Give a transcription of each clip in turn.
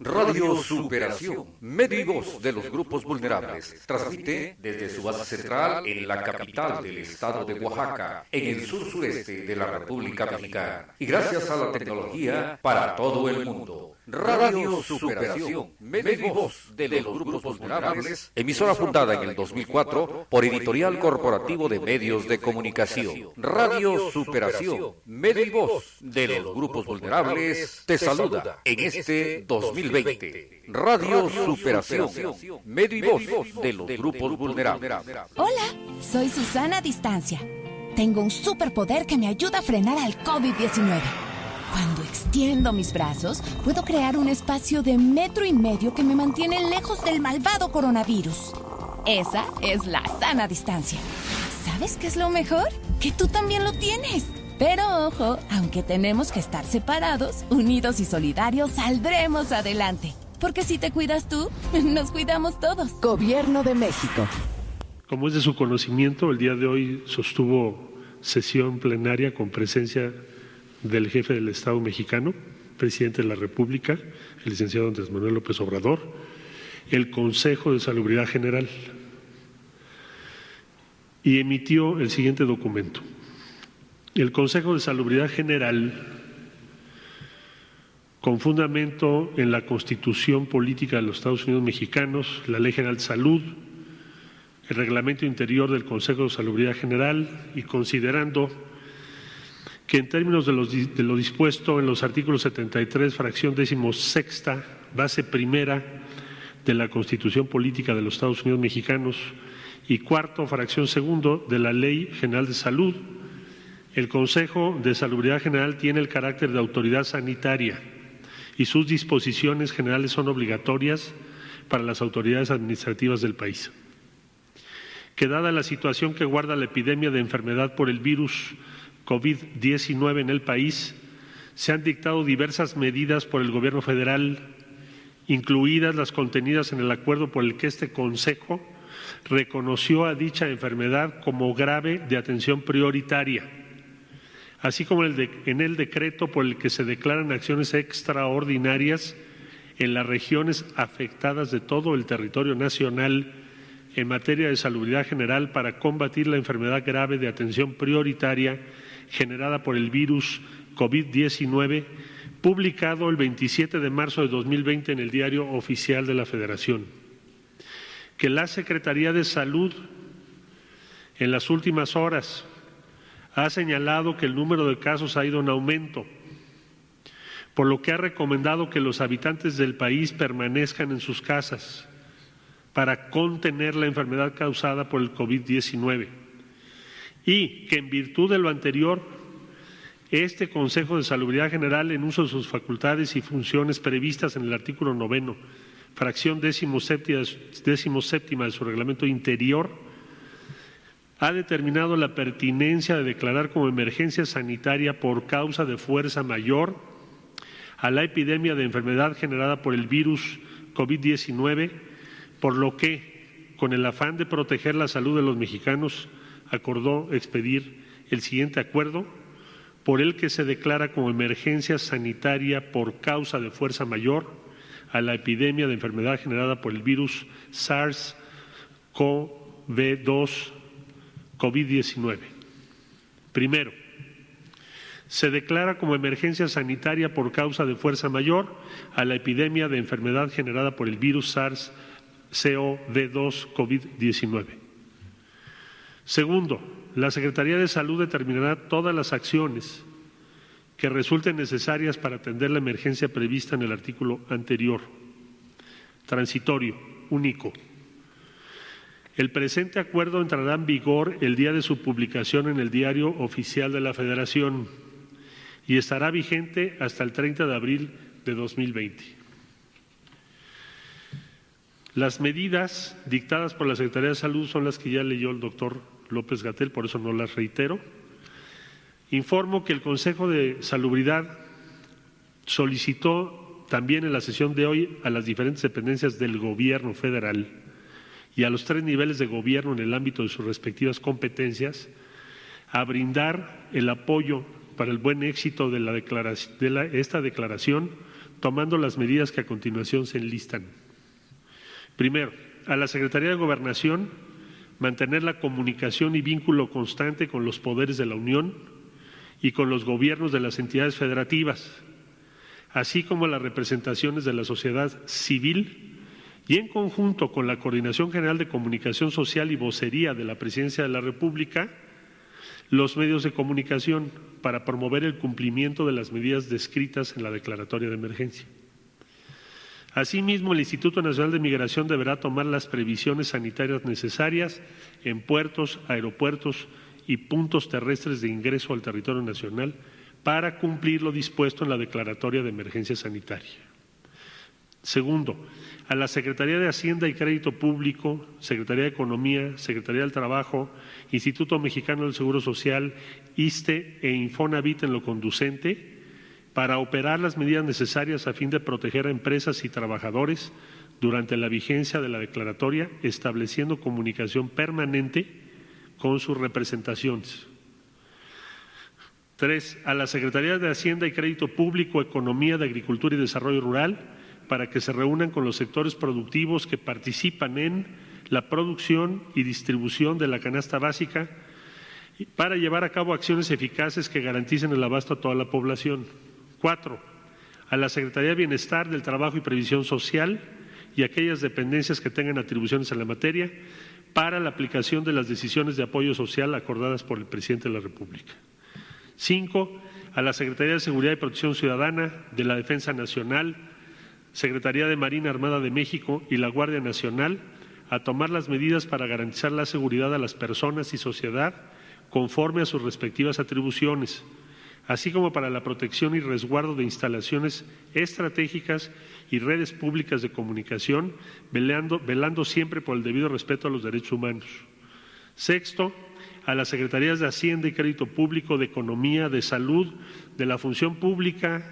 Radio Superación, medio y voz de los grupos vulnerables. Transmite desde su base central en la capital del estado de Oaxaca, en el sur-sureste de la República Mexicana. Y gracias a la tecnología, para todo el mundo. Radio Superación, medio y voz de los grupos vulnerables. Emisora fundada en el 2004 por Editorial Corporativo de Medios de Comunicación. Radio Superación, medio y voz de los grupos vulnerables. Te saluda en este 2020. Radio Superación, medio y voz de los grupos vulnerables. Hola, soy Susana Distancia. Tengo un superpoder que me ayuda a frenar al COVID-19. Cuando extiendo mis brazos, puedo crear un espacio de 1,5 metros que me mantiene lejos del malvado coronavirus. Esa es la sana distancia. ¿Sabes qué es lo mejor? Que tú también lo tienes. Pero ojo, aunque tenemos que estar separados, unidos y solidarios, saldremos adelante. Porque si te cuidas tú, nos cuidamos todos. Gobierno de México. Como es de su conocimiento, el día de hoy sostuvo sesión plenaria con presencia del jefe del Estado mexicano, presidente de la República, el licenciado Andrés Manuel López Obrador, el Consejo de Salubridad General, y emitió el siguiente documento. El Consejo de Salubridad General, con fundamento en la Constitución Política de los Estados Unidos Mexicanos, la Ley General de Salud, el Reglamento Interior del Consejo de Salubridad General y considerando que en términos de lo dispuesto en los artículos 73, fracción 16ª, base primera de la Constitución Política de los Estados Unidos Mexicanos y cuarto, fracción segundo de la Ley General de Salud, el Consejo de Salubridad General tiene el carácter de autoridad sanitaria y sus disposiciones generales son obligatorias para las autoridades administrativas del país. Que dada la situación que guarda la epidemia de enfermedad por el virus COVID-19 en el país, se han dictado diversas medidas por el Gobierno federal, incluidas las contenidas en el acuerdo por el que este Consejo reconoció a dicha enfermedad como grave de atención prioritaria, así como en el decreto por el que se declaran acciones extraordinarias en las regiones afectadas de todo el territorio nacional en materia de salubridad general para combatir la enfermedad grave de atención prioritaria generada por el virus COVID-19, publicado el 27 de marzo de 2020 en el Diario Oficial de la Federación. Que la Secretaría de Salud en las últimas horas ha señalado que el número de casos ha ido en aumento, por lo que ha recomendado que los habitantes del país permanezcan en sus casas para contener la enfermedad causada por el COVID-19 y que en virtud de lo anterior, este Consejo de Salubridad General, en uso de sus facultades y funciones previstas en el artículo 9, fracción 17ª de su reglamento interior, ha determinado la pertinencia de declarar como emergencia sanitaria por causa de fuerza mayor a la epidemia de enfermedad generada por el virus COVID-19, por lo que, con el afán de proteger la salud de los mexicanos, acordó expedir el siguiente acuerdo, por el que se declara como emergencia sanitaria por causa de fuerza mayor a la epidemia de enfermedad generada por el virus SARS-CoV-2 COVID-19. Primero, se declara como emergencia sanitaria por causa de fuerza mayor a la epidemia de enfermedad generada por el virus SARS-CoV-2 COVID-19. Segundo, la Secretaría de Salud determinará todas las acciones que resulten necesarias para atender la emergencia prevista en el artículo anterior. Transitorio, único. El presente acuerdo entrará en vigor el día de su publicación en el Diario Oficial de la Federación y estará vigente hasta el 30 de abril de 2020. Las medidas dictadas por la Secretaría de Salud son las que ya leyó el doctor López-Gatell, por eso no las reitero. Informo que el Consejo de Salubridad solicitó también en la sesión de hoy a las diferentes dependencias del Gobierno federal y a los 3 niveles de gobierno en el ámbito de sus respectivas competencias a brindar el apoyo para el buen éxito de esta declaración, tomando las medidas que a continuación se enlistan. Primero, a la Secretaría de Gobernación, mantener la comunicación y vínculo constante con los poderes de la Unión y con los gobiernos de las entidades federativas, así como las representaciones de la sociedad civil y en conjunto con la Coordinación General de Comunicación Social y Vocería de la Presidencia de la República, los medios de comunicación para promover el cumplimiento de las medidas descritas en la declaratoria de emergencia. Asimismo, el Instituto Nacional de Migración deberá tomar las previsiones sanitarias necesarias en puertos, aeropuertos y puntos terrestres de ingreso al territorio nacional para cumplir lo dispuesto en la declaratoria de emergencia sanitaria. Segundo, a la Secretaría de Hacienda y Crédito Público, Secretaría de Economía, Secretaría del Trabajo, Instituto Mexicano del Seguro Social, ISSSTE e Infonavit en lo conducente, para operar las medidas necesarias a fin de proteger a empresas y trabajadores durante la vigencia de la declaratoria, estableciendo comunicación permanente con sus representaciones. 3. A la Secretaría de Hacienda y Crédito Público, Economía, de Agricultura y Desarrollo Rural, para que se reúnan con los sectores productivos que participan en la producción y distribución de la canasta básica para llevar a cabo acciones eficaces que garanticen el abasto a toda la población. 4. A la Secretaría de Bienestar, del Trabajo y Previsión Social y aquellas dependencias que tengan atribuciones en la materia para la aplicación de las decisiones de apoyo social acordadas por el Presidente de la República. 5. A la Secretaría de Seguridad y Protección Ciudadana, de la Defensa Nacional, Secretaría de Marina Armada de México y la Guardia Nacional a tomar las medidas para garantizar la seguridad a las personas y sociedad conforme a sus respectivas atribuciones, así como para la protección y resguardo de instalaciones estratégicas y redes públicas de comunicación, velando siempre por el debido respeto a los derechos humanos. 6. A las Secretarías de Hacienda y Crédito Público, de Economía, de Salud, de la Función Pública,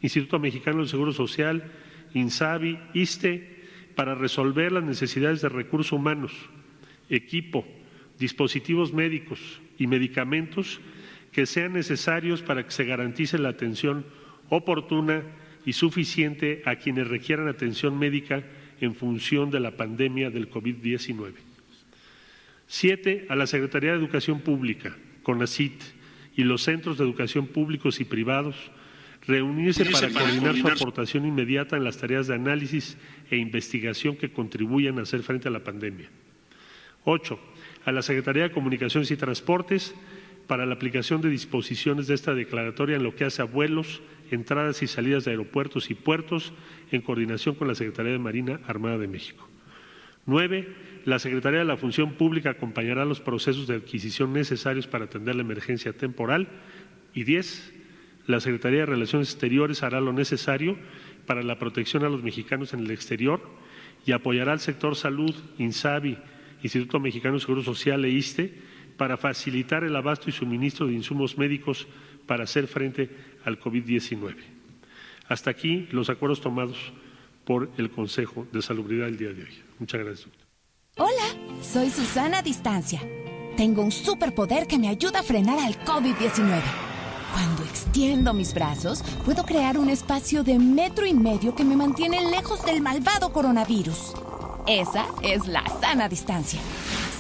Instituto Mexicano del Seguro Social, INSABI, ISSSTE, para resolver las necesidades de recursos humanos, equipo, dispositivos médicos y medicamentos que sean necesarios para que se garantice la atención oportuna y suficiente a quienes requieran atención médica en función de la pandemia del COVID-19. 7. A la Secretaría de Educación Pública, CONACYT, y los centros de educación públicos y privados, reunirse para coordinar su aportación inmediata en las tareas de análisis e investigación que contribuyan a hacer frente a la pandemia. 8. A la Secretaría de Comunicaciones y Transportes, para la aplicación de disposiciones de esta declaratoria en lo que hace a vuelos, entradas y salidas de aeropuertos y puertos, en coordinación con la Secretaría de Marina Armada de México. 9. La Secretaría de la Función Pública acompañará los procesos de adquisición necesarios para atender la emergencia temporal. Y 10. La Secretaría de Relaciones Exteriores hará lo necesario para la protección a los mexicanos en el exterior y apoyará al sector salud, INSABI, Instituto Mexicano de Seguro Social e ISSSTE, para facilitar el abasto y suministro de insumos médicos para hacer frente al COVID-19. Hasta aquí los acuerdos tomados por el Consejo de Salubridad el día de hoy. Muchas gracias, doctor. Hola, soy Susana a Distancia. Tengo un superpoder que me ayuda a frenar al COVID-19. Cuando extiendo mis brazos, puedo crear un espacio de 1,5 metros que me mantiene lejos del malvado coronavirus. Esa es la sana distancia.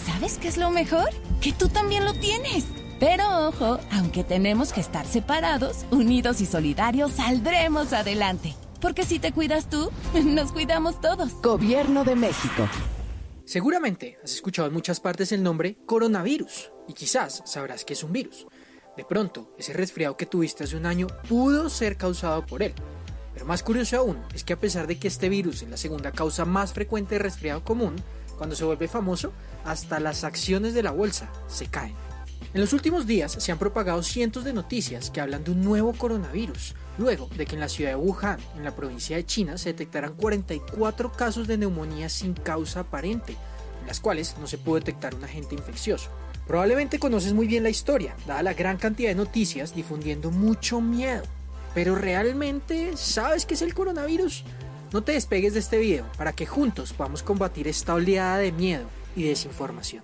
¿Sabes qué es lo mejor? Que tú también lo tienes. Pero ojo, aunque tenemos que estar separados, unidos y solidarios, saldremos adelante. Porque si te cuidas tú, nos cuidamos todos. Gobierno de México. Seguramente has escuchado en muchas partes el nombre coronavirus y quizás sabrás que es un virus. De pronto, ese resfriado que tuviste hace un año pudo ser causado por él. Pero más curioso aún es que a pesar de que este virus es la segunda causa más frecuente de resfriado común, cuando se vuelve famoso, hasta las acciones de la bolsa se caen. En los últimos días se han propagado cientos de noticias que hablan de un nuevo coronavirus, luego de que en la ciudad de Wuhan, en la provincia de China, se detectaran 44 casos de neumonía sin causa aparente, en las cuales no se pudo detectar un agente infeccioso. Probablemente conoces muy bien la historia, dada la gran cantidad de noticias difundiendo mucho miedo. Pero ¿realmente sabes qué es el coronavirus? No te despegues de este video para que juntos podamos combatir esta oleada de miedo y desinformación.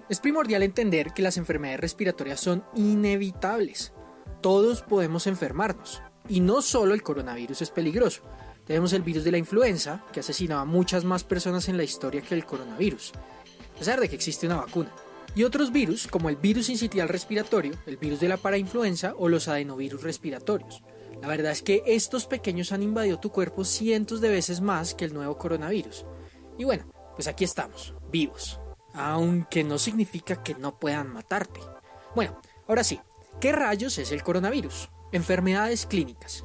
Es primordial entender que las enfermedades respiratorias son inevitables. todos podemos enfermarnos. Y no solo el coronavirus es peligroso. Tenemos el virus de la influenza, que asesinaba a muchas más personas en la historia que el coronavirus, a pesar de que existe una vacuna. Y otros virus, como el virus sincitial respiratorio, el virus de la parainfluenza o los adenovirus respiratorios. La verdad es que estos pequeños han invadido tu cuerpo cientos de veces más que el nuevo coronavirus. Y bueno, pues aquí estamos, vivos. Aunque no significa que no puedan matarte. Bueno, ahora sí, ¿qué rayos es el coronavirus? Enfermedades clínicas.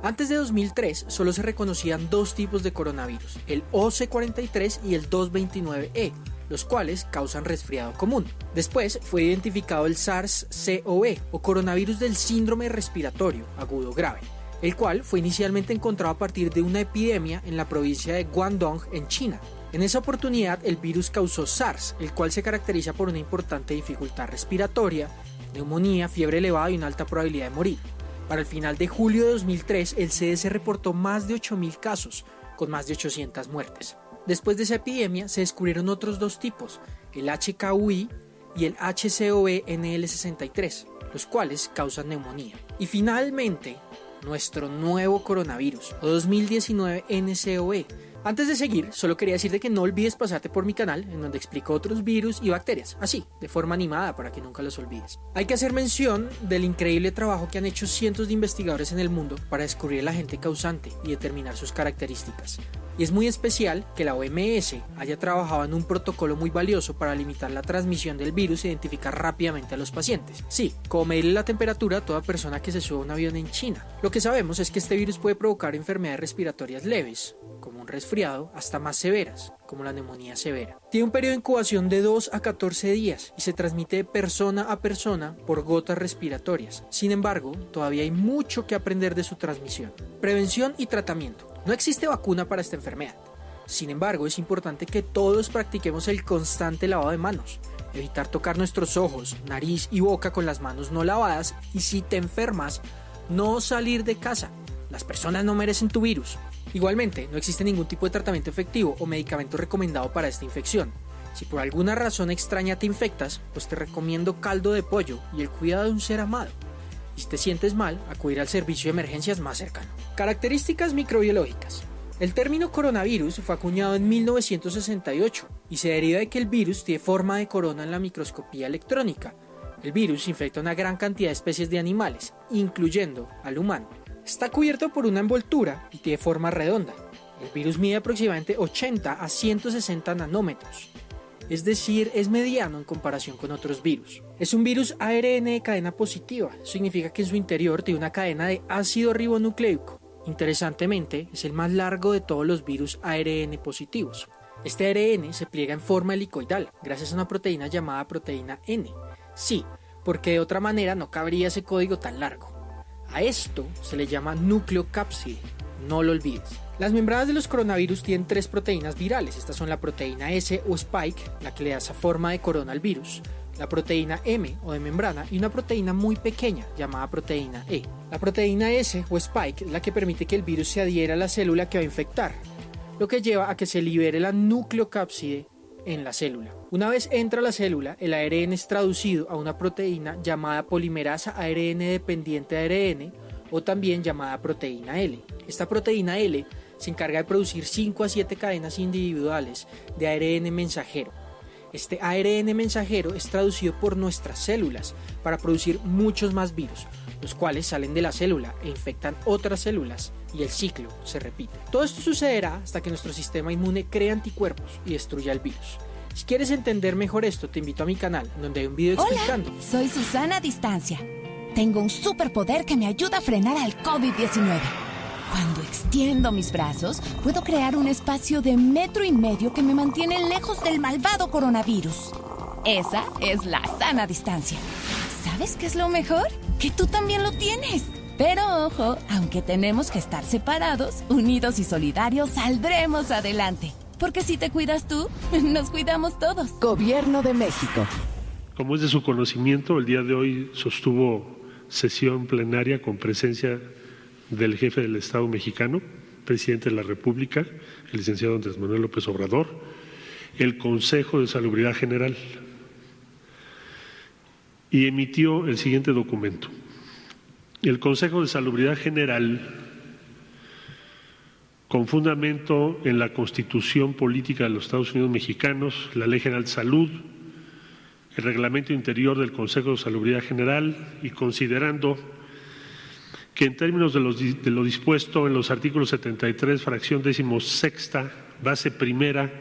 Antes de 2003 solo se reconocían dos tipos de coronavirus, el OC43 y el 229E, los cuales causan resfriado común. Después fue identificado el SARS-CoV o coronavirus del síndrome respiratorio agudo grave, el cual fue inicialmente encontrado a partir de una epidemia en la provincia de Guangdong en China. En esa oportunidad el virus causó SARS, el cual se caracteriza por una importante dificultad respiratoria, neumonía, fiebre elevada y una alta probabilidad de morir. Para el final de julio de 2003, el CDC reportó más de 8.000 casos, con más de 800 muertes. Después de esa epidemia, se descubrieron otros dos tipos, el HKUI y el HCOV-NL63, los cuales causan neumonía. Y finalmente, nuestro nuevo coronavirus, o 2019 nCoV. Antes de seguir, solo quería decirte que no olvides pasarte por mi canal, en donde explico otros virus y bacterias, así, de forma animada, para que nunca los olvides. Hay que hacer mención del increíble trabajo que han hecho cientos de investigadores en el mundo para descubrir el agente causante y determinar sus características. Y es muy especial que la OMS haya trabajado en un protocolo muy valioso para limitar la transmisión del virus e identificar rápidamente a los pacientes. Sí, como medirle la temperatura a toda persona que se suba a un avión en China. Lo que sabemos es que este virus puede provocar enfermedades respiratorias leves, como un resfriado, hasta más severas, como la neumonía severa. Tiene un periodo de incubación de 2 a 14 días y se transmite de persona a persona por gotas respiratorias. Sin embargo, todavía hay mucho que aprender de su transmisión. Prevención y tratamiento. No existe vacuna para esta enfermedad. Sin embargo, es importante que todos practiquemos el constante lavado de manos, evitar tocar nuestros ojos, nariz y boca con las manos no lavadas y si te enfermas, no salir de casa. Las personas no merecen tu virus. Igualmente, no existe ningún tipo de tratamiento efectivo o medicamento recomendado para esta infección. Si por alguna razón extraña te infectas, pues te recomiendo caldo de pollo y el cuidado de un ser amado. Y si te sientes mal, acudir al servicio de emergencias más cercano. Características microbiológicas. El término coronavirus fue acuñado en 1968 y se deriva de que el virus tiene forma de corona en la microscopía electrónica. El virus infecta una gran cantidad de especies de animales, incluyendo al humano. Está cubierto por una envoltura y tiene forma redonda. El virus mide aproximadamente 80 a 160 nanómetros. Es decir, es mediano en comparación con otros virus. Es un virus ARN de cadena positiva, significa que en su interior tiene una cadena de ácido ribonucleico. Interesantemente, es el más largo de todos los virus ARN positivos. Este ARN se pliega en forma helicoidal, gracias a una proteína llamada proteína N. Sí, porque de otra manera no cabría ese código tan largo. A esto se le llama nucleocápside, no lo olvides. Las membranas de los coronavirus tienen tres proteínas virales. Estas son la proteína S o spike, la que le da esa forma de corona al virus, la proteína M o de membrana y una proteína muy pequeña llamada proteína E. La proteína S o spike es la que permite que el virus se adhiera a la célula que va a infectar, lo que lleva a que se libere la nucleocápside en la célula. Una vez entra a la célula, el ARN es traducido a una proteína llamada polimerasa ARN dependiente de ARN o también llamada proteína L. Esta proteína L se encarga de producir 5 a 7 cadenas individuales de ARN mensajero. Este ARN mensajero es traducido por nuestras células para producir muchos más virus, los cuales salen de la célula e infectan otras células y el ciclo se repite. Todo esto sucederá hasta que nuestro sistema inmune cree anticuerpos y destruya el virus. Si quieres entender mejor esto, te invito a mi canal, donde hay un video explicando. Hola, soy Susana a Distancia. Tengo un superpoder que me ayuda a frenar al COVID-19. Cuando extiendo mis brazos, puedo crear un espacio de 1,5 metros que me mantiene lejos del malvado coronavirus. Esa es la sana distancia. ¿Sabes qué es lo mejor? Que tú también lo tienes. Pero ojo, aunque tenemos que estar separados, unidos y solidarios, saldremos adelante. Porque si te cuidas tú, nos cuidamos todos. Gobierno de México. Como es de su conocimiento, el día de hoy sostuvo sesión plenaria con presencia del jefe del Estado mexicano, presidente de la República, el licenciado Andrés Manuel López Obrador, el Consejo de Salubridad General, y emitió el siguiente documento. El Consejo de Salubridad General, con fundamento en la Constitución Política de los Estados Unidos Mexicanos, la Ley General de Salud, el Reglamento Interior del Consejo de Salubridad General y considerando que en términos de lo dispuesto en los artículos 73, fracción 16ª, base primera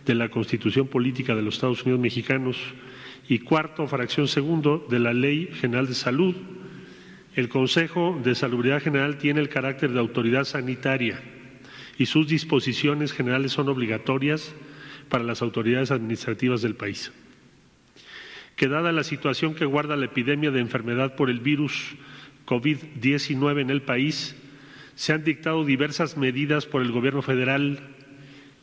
de la Constitución Política de los Estados Unidos Mexicanos y cuarto, fracción segundo de la Ley General de Salud, el Consejo de Salubridad General tiene el carácter de autoridad sanitaria y sus disposiciones generales son obligatorias para las autoridades administrativas del país. Que dada la situación que guarda la epidemia de enfermedad por el virus COVID-19 en el país, se han dictado diversas medidas por el Gobierno federal,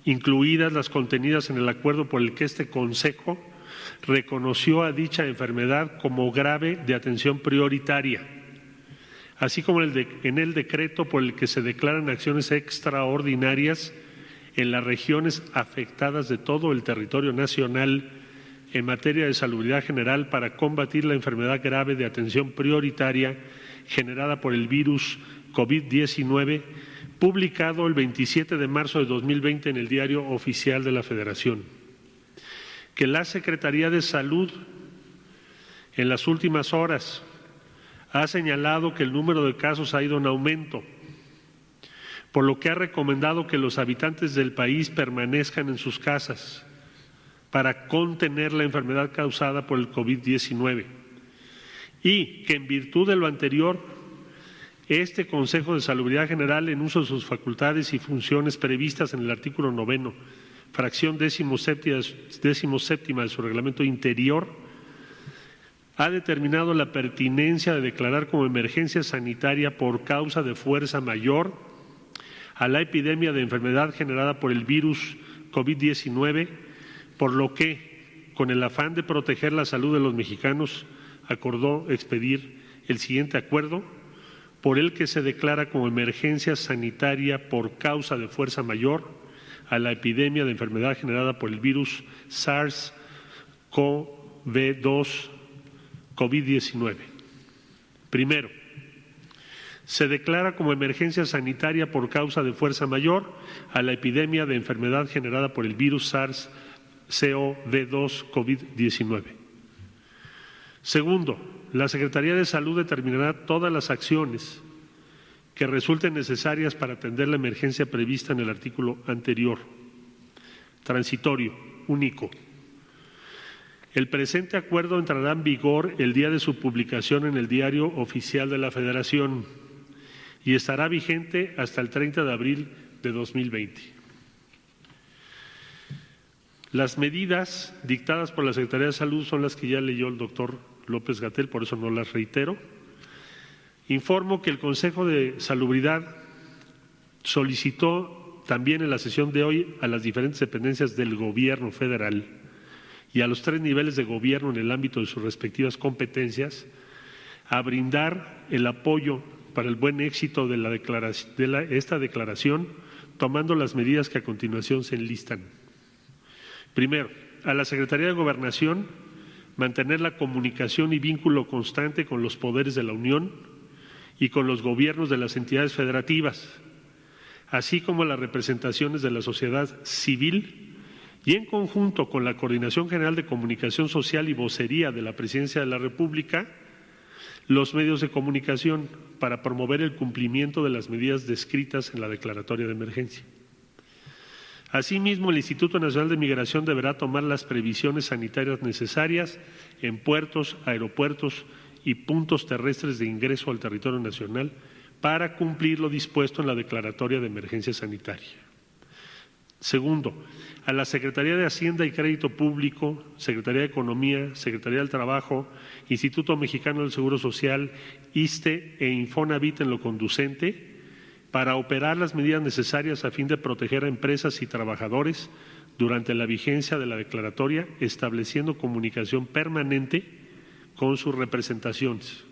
incluidas las contenidas en el acuerdo por el que este Consejo reconoció a dicha enfermedad como grave de atención prioritaria, así como en el decreto por el que se declaran acciones extraordinarias en las regiones afectadas de todo el territorio nacional en materia de salubridad general para combatir la enfermedad grave de atención prioritaria generada por el virus COVID-19, publicado el 27 de marzo de 2020 en el Diario Oficial de la Federación. Que la Secretaría de Salud en las últimas horas ha señalado que el número de casos ha ido en aumento, por lo que ha recomendado que los habitantes del país permanezcan en sus casas para contener la enfermedad causada por el COVID-19 y que en virtud de lo anterior, este Consejo de Salubridad General, en uso de sus facultades y funciones previstas en el artículo 9, fracción 17ª de su reglamento interior, ha determinado la pertinencia de declarar como emergencia sanitaria por causa de fuerza mayor a la epidemia de enfermedad generada por el virus COVID-19, por lo que, con el afán de proteger la salud de los mexicanos, acordó expedir el siguiente acuerdo, por el que se declara como emergencia sanitaria por causa de fuerza mayor a la epidemia de enfermedad generada por el virus SARS-CoV-2 COVID-19. Primero, se declara como emergencia sanitaria por causa de fuerza mayor a la epidemia de enfermedad generada por el virus SARS-CoV-2 COVID-19. Segundo, la Secretaría de Salud determinará todas las acciones que resulten necesarias para atender la emergencia prevista en el artículo anterior. Transitorio, único. El presente acuerdo entrará en vigor el día de su publicación en el Diario Oficial de la Federación y estará vigente hasta el 30 de abril de 2020. Las medidas dictadas por la Secretaría de Salud son las que ya leyó el doctor López-Gatell, por eso no las reitero. Informo que el Consejo de Salubridad solicitó también en la sesión de hoy a las diferentes dependencias del Gobierno federal y a los 3 niveles de gobierno en el ámbito de sus respectivas competencias a brindar el apoyo para el buen éxito de esta declaración, tomando las medidas que a continuación se enlistan. Primero, a la Secretaría de Gobernación mantener la comunicación y vínculo constante con los poderes de la Unión y con los gobiernos de las entidades federativas, así como las representaciones de la sociedad civil y en conjunto con la Coordinación General de Comunicación Social y Vocería de la Presidencia de la República, los medios de comunicación para promover el cumplimiento de las medidas descritas en la declaratoria de emergencia. Asimismo, el Instituto Nacional de Migración deberá tomar las previsiones sanitarias necesarias en puertos, aeropuertos y puntos terrestres de ingreso al territorio nacional para cumplir lo dispuesto en la declaratoria de emergencia sanitaria. Segundo, a la Secretaría de Hacienda y Crédito Público, Secretaría de Economía, Secretaría del Trabajo, Instituto Mexicano del Seguro Social, ISSSTE e Infonavit en lo conducente, para operar las medidas necesarias a fin de proteger a empresas y trabajadores durante la vigencia de la declaratoria, estableciendo comunicación permanente con sus representaciones.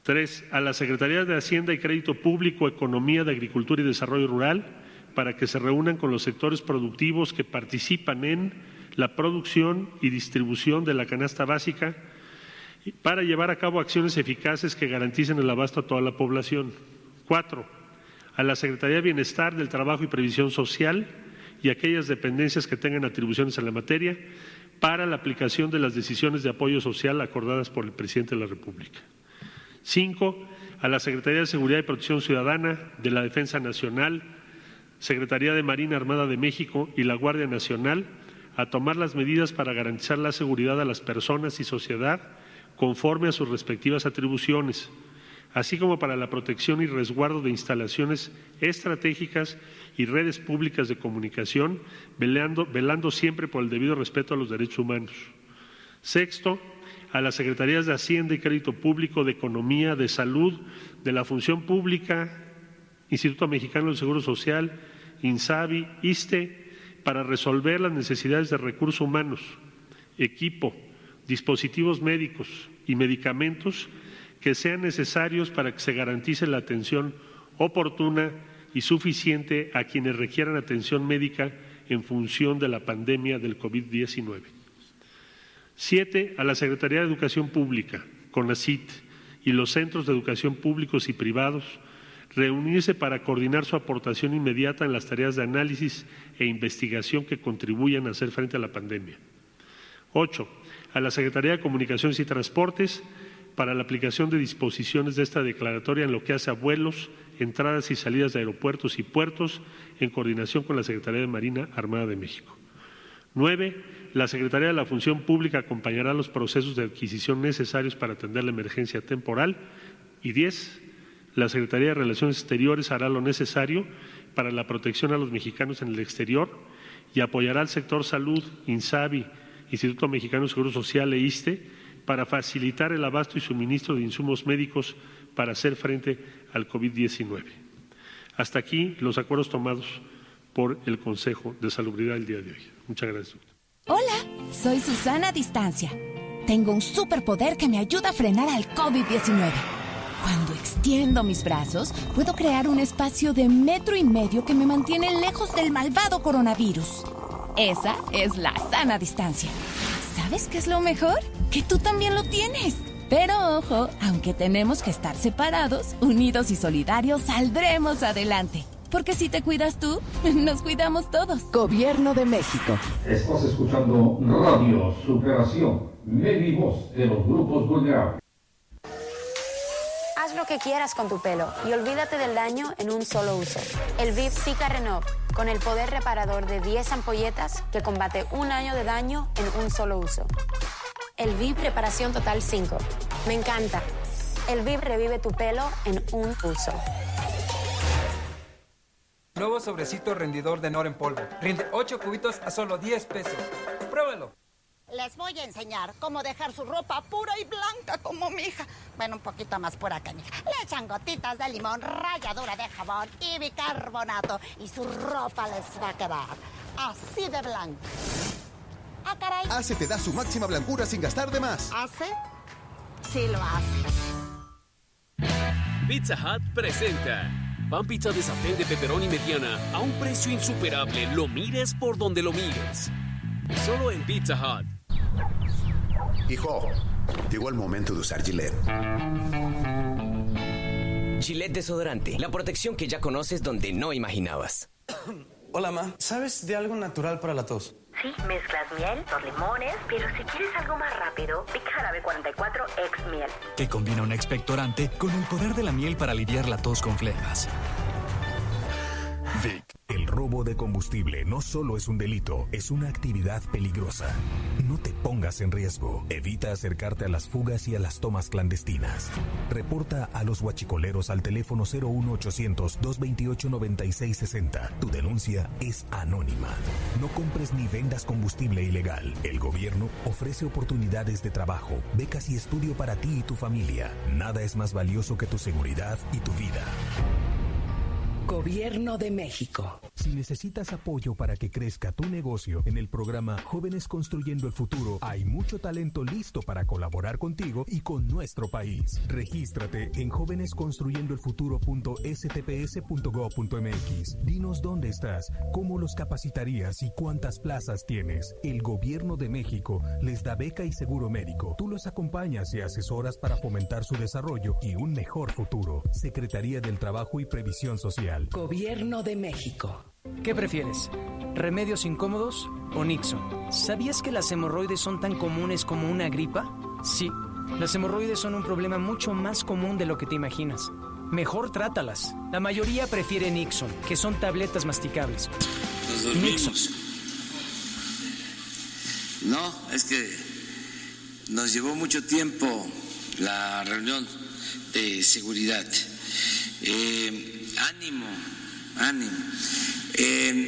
3. A la Secretaría de Hacienda y Crédito Público, Economía, de Agricultura y Desarrollo Rural, para que se reúnan con los sectores productivos que participan en la producción y distribución de la canasta básica para llevar a cabo acciones eficaces que garanticen el abasto a toda la población. 4. A la Secretaría de Bienestar, del Trabajo y Previsión Social y aquellas dependencias que tengan atribuciones en la materia para la aplicación de las decisiones de apoyo social acordadas por el Presidente de la República. 5. A la Secretaría de Seguridad y Protección Ciudadana, de la Defensa Nacional, Secretaría de Marina Armada de México y la Guardia Nacional a tomar las medidas para garantizar la seguridad a las personas y sociedad conforme a sus respectivas atribuciones, así como para la protección y resguardo de instalaciones estratégicas y redes públicas de comunicación, velando siempre por el debido respeto a los derechos humanos. 6. A las Secretarías de Hacienda y Crédito Público, de Economía, de Salud, de la Función Pública, Instituto Mexicano del Seguro Social, INSABI, ISSSTE, para resolver las necesidades de recursos humanos, equipo, dispositivos médicos y medicamentos que sean necesarios para que se garantice la atención oportuna y suficiente a quienes requieran atención médica en función de la pandemia del COVID-19. 7. A la Secretaría de Educación Pública, CONACYT, y los centros de educación públicos y privados, reunirse para coordinar su aportación inmediata en las tareas de análisis e investigación que contribuyan a hacer frente a la pandemia. 8. A la Secretaría de Comunicaciones y Transportes, para la aplicación de disposiciones de esta declaratoria en lo que hace a vuelos, entradas y salidas de aeropuertos y puertos, en coordinación con la Secretaría de Marina Armada de México. 9. La Secretaría de la Función Pública acompañará los procesos de adquisición necesarios para atender la emergencia temporal. Y 10. La Secretaría de Relaciones Exteriores hará lo necesario para la protección a los mexicanos en el exterior y apoyará al sector salud, INSABI, Instituto Mexicano de Seguro Social e ISSSTE, para facilitar el abasto y suministro de insumos médicos para hacer frente al COVID-19. Hasta aquí los acuerdos tomados por el Consejo de Salubridad el día de hoy. Muchas gracias. Hola, soy Susana Distancia. Tengo un superpoder que me ayuda a frenar al COVID-19. Cuando extiendo mis brazos, puedo crear un espacio de 1,5 metros que me mantiene lejos del malvado coronavirus. Esa es la sana distancia. ¿Sabes qué es lo mejor? Que tú también lo tienes. Pero ojo, aunque tenemos que estar separados, unidos y solidarios, saldremos adelante. Porque si te cuidas tú, nos cuidamos todos. Gobierno de México. Estás escuchando Radio Superación, media y voz de los grupos vulnerables. Haz lo que quieras con tu pelo y olvídate del daño en un solo uso. El VIP Cica Renov, con el poder reparador de 10 ampolletas que combate 1 año de daño en un solo uso. El VIP Reparación Total 5. Me encanta. El VIP revive tu pelo en un uso. Nuevo sobrecito rendidor de Nor en polvo. Rinde 8 cubitos a solo 10 pesos. ¡Pruébalo! Les voy a enseñar cómo dejar su ropa pura y blanca como mi hija. Bueno, un poquito más pura que mi hija. Le echan gotitas de limón, ralladura de jabón y bicarbonato. Y su ropa les va a quedar así de blanca. ¡Ah, caray! Ace te da su máxima blancura sin gastar de más. ¿Ace? Sí lo hace. Pizza Hut presenta pan pizza de satén de pepperoni mediana a un precio insuperable. Lo mires por donde lo mires. Solo en Pizza Hut. Hijo, llegó el momento de usar Gillette. Gillette Desodorante. La protección que ya conoces donde no imaginabas. Hola, ma. ¿Sabes de algo natural para la tos? Sí, mezclas miel, 2 limones, pero si quieres algo más rápido, Vic Jarabe 44 X Miel. Que combina un expectorante con el poder de la miel para aliviar la tos con flemas. Vic. El robo de combustible no solo es un delito, es una actividad peligrosa. No te pongas en riesgo. Evita acercarte a las fugas y a las tomas clandestinas. Reporta a los huachicoleros al teléfono 01800-228-9660. Tu denuncia es anónima. No compres ni vendas combustible ilegal. El gobierno ofrece oportunidades de trabajo, becas y estudio para ti y tu familia. Nada es más valioso que tu seguridad y tu vida. Haz lo que quieras con tu pelo y olvídate del daño en un solo uso. El VIP Cica Renov, con el poder reparador de 10 ampolletas que combate 1 año de daño en un solo uso. Gobierno de México. Si necesitas apoyo para que crezca tu negocio, en el programa Jóvenes Construyendo el Futuro hay mucho talento listo para colaborar contigo y con nuestro país. Regístrate en jovenesconstruyendoelfuturo.stps.gov.mx. Dinos dónde estás, cómo los capacitarías y cuántas plazas tienes. El Gobierno de México les da beca y seguro médico. Tú los acompañas y asesoras para fomentar su desarrollo y un mejor futuro. Secretaría del Trabajo y Previsión Social. Gobierno de México. ¿Qué prefieres? ¿Remedios incómodos o Nixon? ¿Sabías que las hemorroides son tan comunes como una gripa? Sí, las hemorroides son un problema mucho más común de lo que te imaginas. Mejor trátalas. La mayoría prefiere Nixon, que son tabletas masticables. Nos dormimos. No, es que nos llevó mucho tiempo la reunión de seguridad. Ánimo.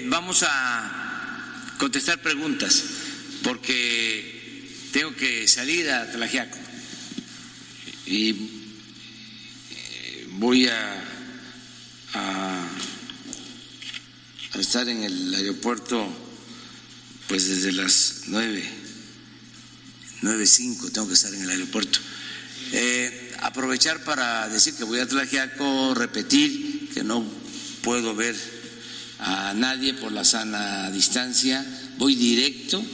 Vamos a contestar preguntas porque tengo que salir a Tlaxiaco y voy a estar en el aeropuerto pues desde las 9:05 tengo que estar en el aeropuerto. Aprovechar para decir que voy a Tlaxiaco, repetir que no puedo ver a nadie por la sana distancia, voy directo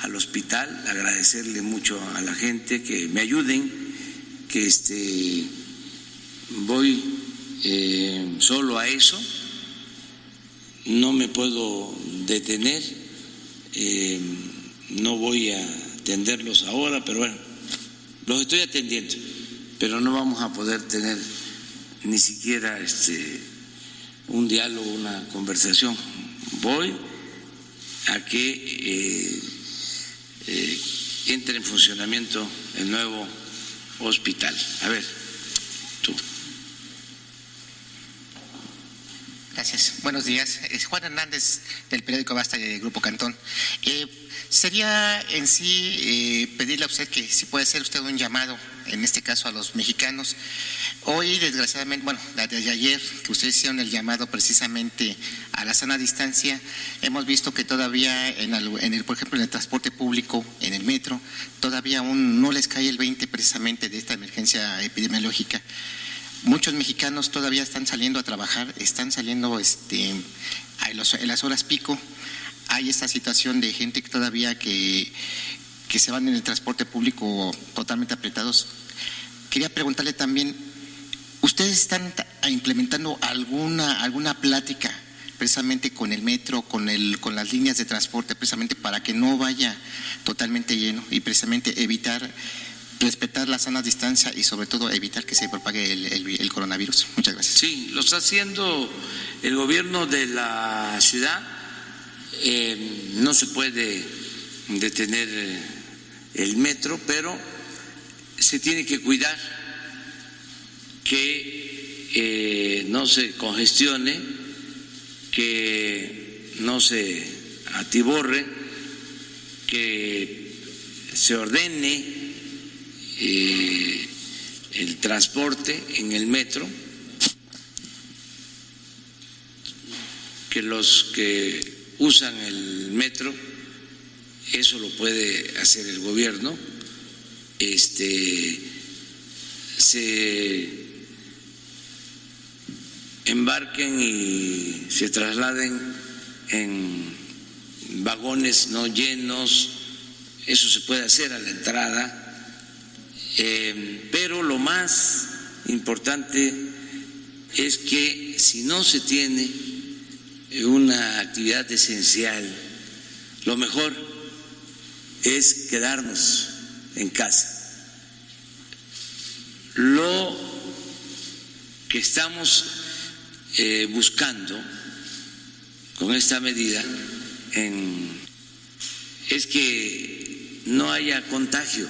al hospital, agradecerle mucho a la gente que me ayuden, que voy solo a eso, no me puedo detener, no voy a atenderlos ahora, pero bueno, los estoy atendiendo, pero no vamos a poder tener ni siquiera un diálogo, una conversación. Voy a que entre en funcionamiento el nuevo hospital. A ver, tú. Gracias. Buenos días. Es Juan Hernández del periódico Basta y del Grupo Cantón. Sería en sí pedirle a usted que si puede hacer usted un llamado, en este caso a los mexicanos. Hoy, desgraciadamente, desde ayer que ustedes hicieron el llamado precisamente a la sana distancia, hemos visto que todavía por ejemplo, en el transporte público, en el metro, todavía aún no les cae el 20 precisamente de esta emergencia epidemiológica. Muchos mexicanos todavía están saliendo a trabajar, están saliendo en las horas pico. Hay esta situación de gente que todavía que se van en el transporte público totalmente apretados. Quería preguntarle también, ¿ustedes están implementando alguna plática precisamente con el metro, con las líneas de transporte, precisamente para que no vaya totalmente lleno y precisamente respetar la sana distancia y sobre todo evitar que se propague el coronavirus? Muchas gracias. Sí, lo está haciendo el gobierno de la ciudad. No se puede detener el metro, pero se tiene que cuidar que no se congestione, que no se atiborre, que se ordene el transporte en el metro, que los que usan el metro, eso lo puede hacer el gobierno, se embarquen y se trasladen en vagones no llenos, eso se puede hacer a la entrada, pero lo más importante es que si no se tiene una actividad esencial, lo mejor es quedarnos en casa. Lo que estamos buscando con esta medida es que no haya contagio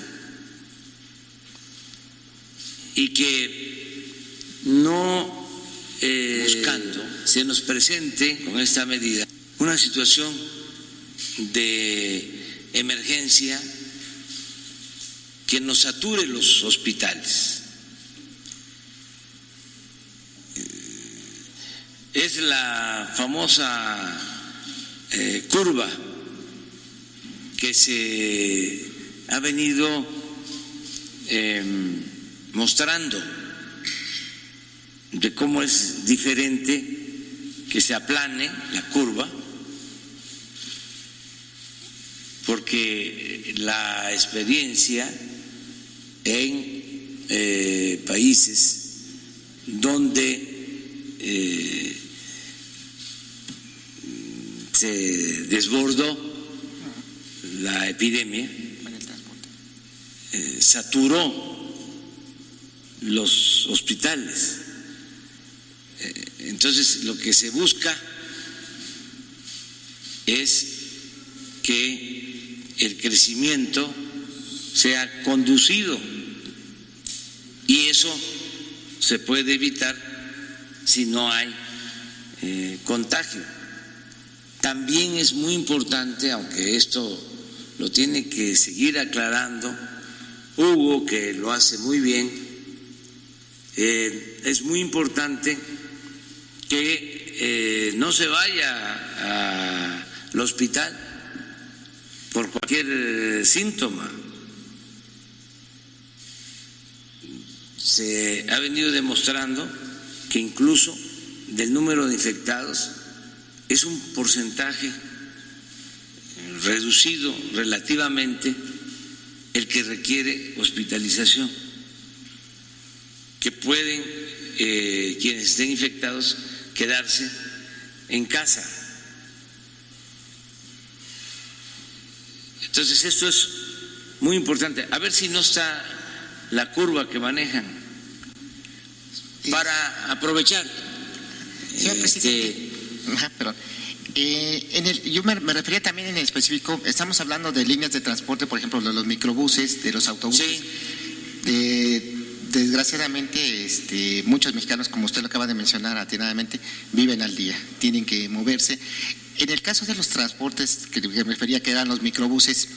y que no buscando se nos presente con esta medida una situación de emergencia que nos sature los hospitales. es la famosa curva que se ha venido mostrando de cómo es diferente que se aplane la curva, porque la experiencia en países donde se desbordó la epidemia, saturó los hospitales. Entonces, lo que se busca es que el crecimiento sea conducido, y eso se puede evitar si no hay contagio. También es muy importante, aunque esto lo tiene que seguir aclarando Hugo, que lo hace muy bien, es muy importante que no se vaya al hospital por cualquier síntoma. Se ha venido demostrando que incluso del número de infectados es un porcentaje reducido relativamente el que requiere hospitalización, que pueden quienes estén infectados quedarse en casa. Entonces esto es muy importante. A ver si no está la curva que manejan para aprovechar. Señor presidente, perdón. Yo me refería también en específico, estamos hablando de líneas de transporte, por ejemplo, de los microbuses, de los autobuses. Sí. Desgraciadamente, muchos mexicanos, como usted lo acaba de mencionar atinadamente, viven al día, tienen que moverse. En el caso de los transportes, que me refería que eran los microbuses,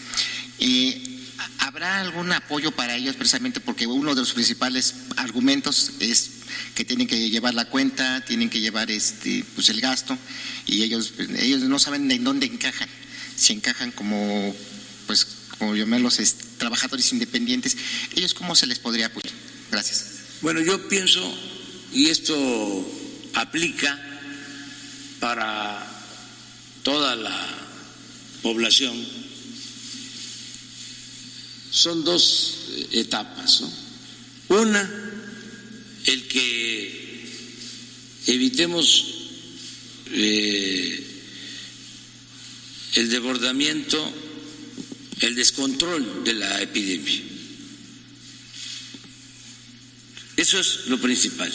¿habrá algún apoyo para ellos precisamente? Porque uno de los principales argumentos es que tienen que llevar la cuenta, tienen que llevar pues el gasto, y ellos no saben en dónde encajan, si encajan como llamarlos trabajadores independientes. ¿Ellos cómo se les podría apoyar? Gracias. Bueno, yo pienso, y esto aplica para toda la población, son dos etapas, ¿no? Una, el que evitemos el desbordamiento, el descontrol de la epidemia. Eso es lo principal,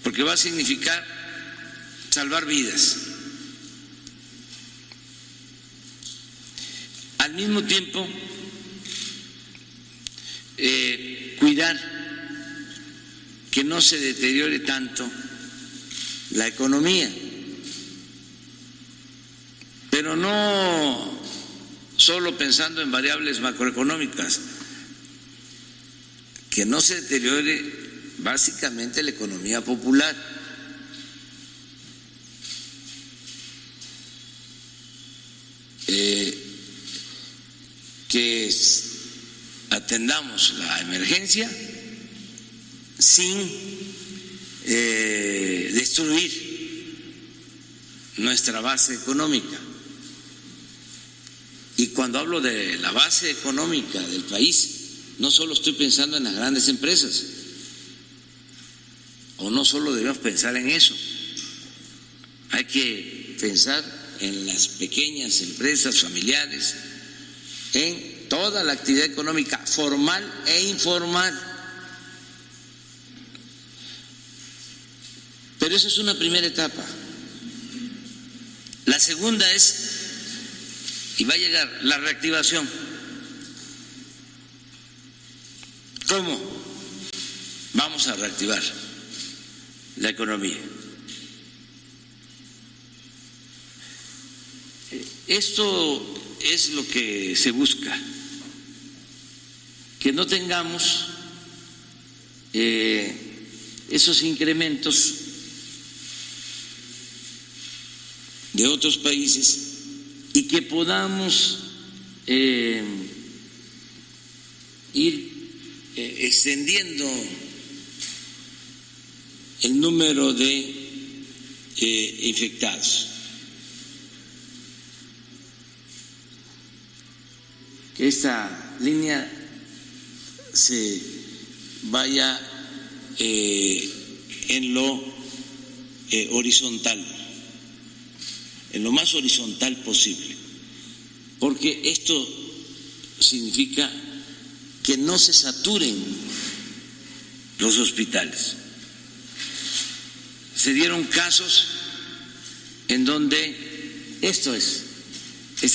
porque va a significar salvar vidas. Al mismo tiempo, cuidar que no se deteriore tanto la economía, pero no solo pensando en variables macroeconómicas, que no se deteriore básicamente la economía popular. Que atendamos la emergencia sin destruir nuestra base económica. Y cuando hablo de la base económica del país, no solo estoy pensando en las grandes empresas, o no solo debemos pensar en eso, hay que pensar en las pequeñas empresas familiares, en toda la actividad económica formal e informal. Pero esa es una primera etapa. La segunda es, y va a llegar, la reactivación. ¿Cómo vamos a reactivar la economía? Esto es lo que se busca, que no tengamos esos incrementos de otros países y que podamos ir extendiendo el número de infectados. Que esta línea se vaya en lo horizontal, en lo más horizontal posible, porque esto significa que no se saturen los hospitales. Se dieron casos en donde esa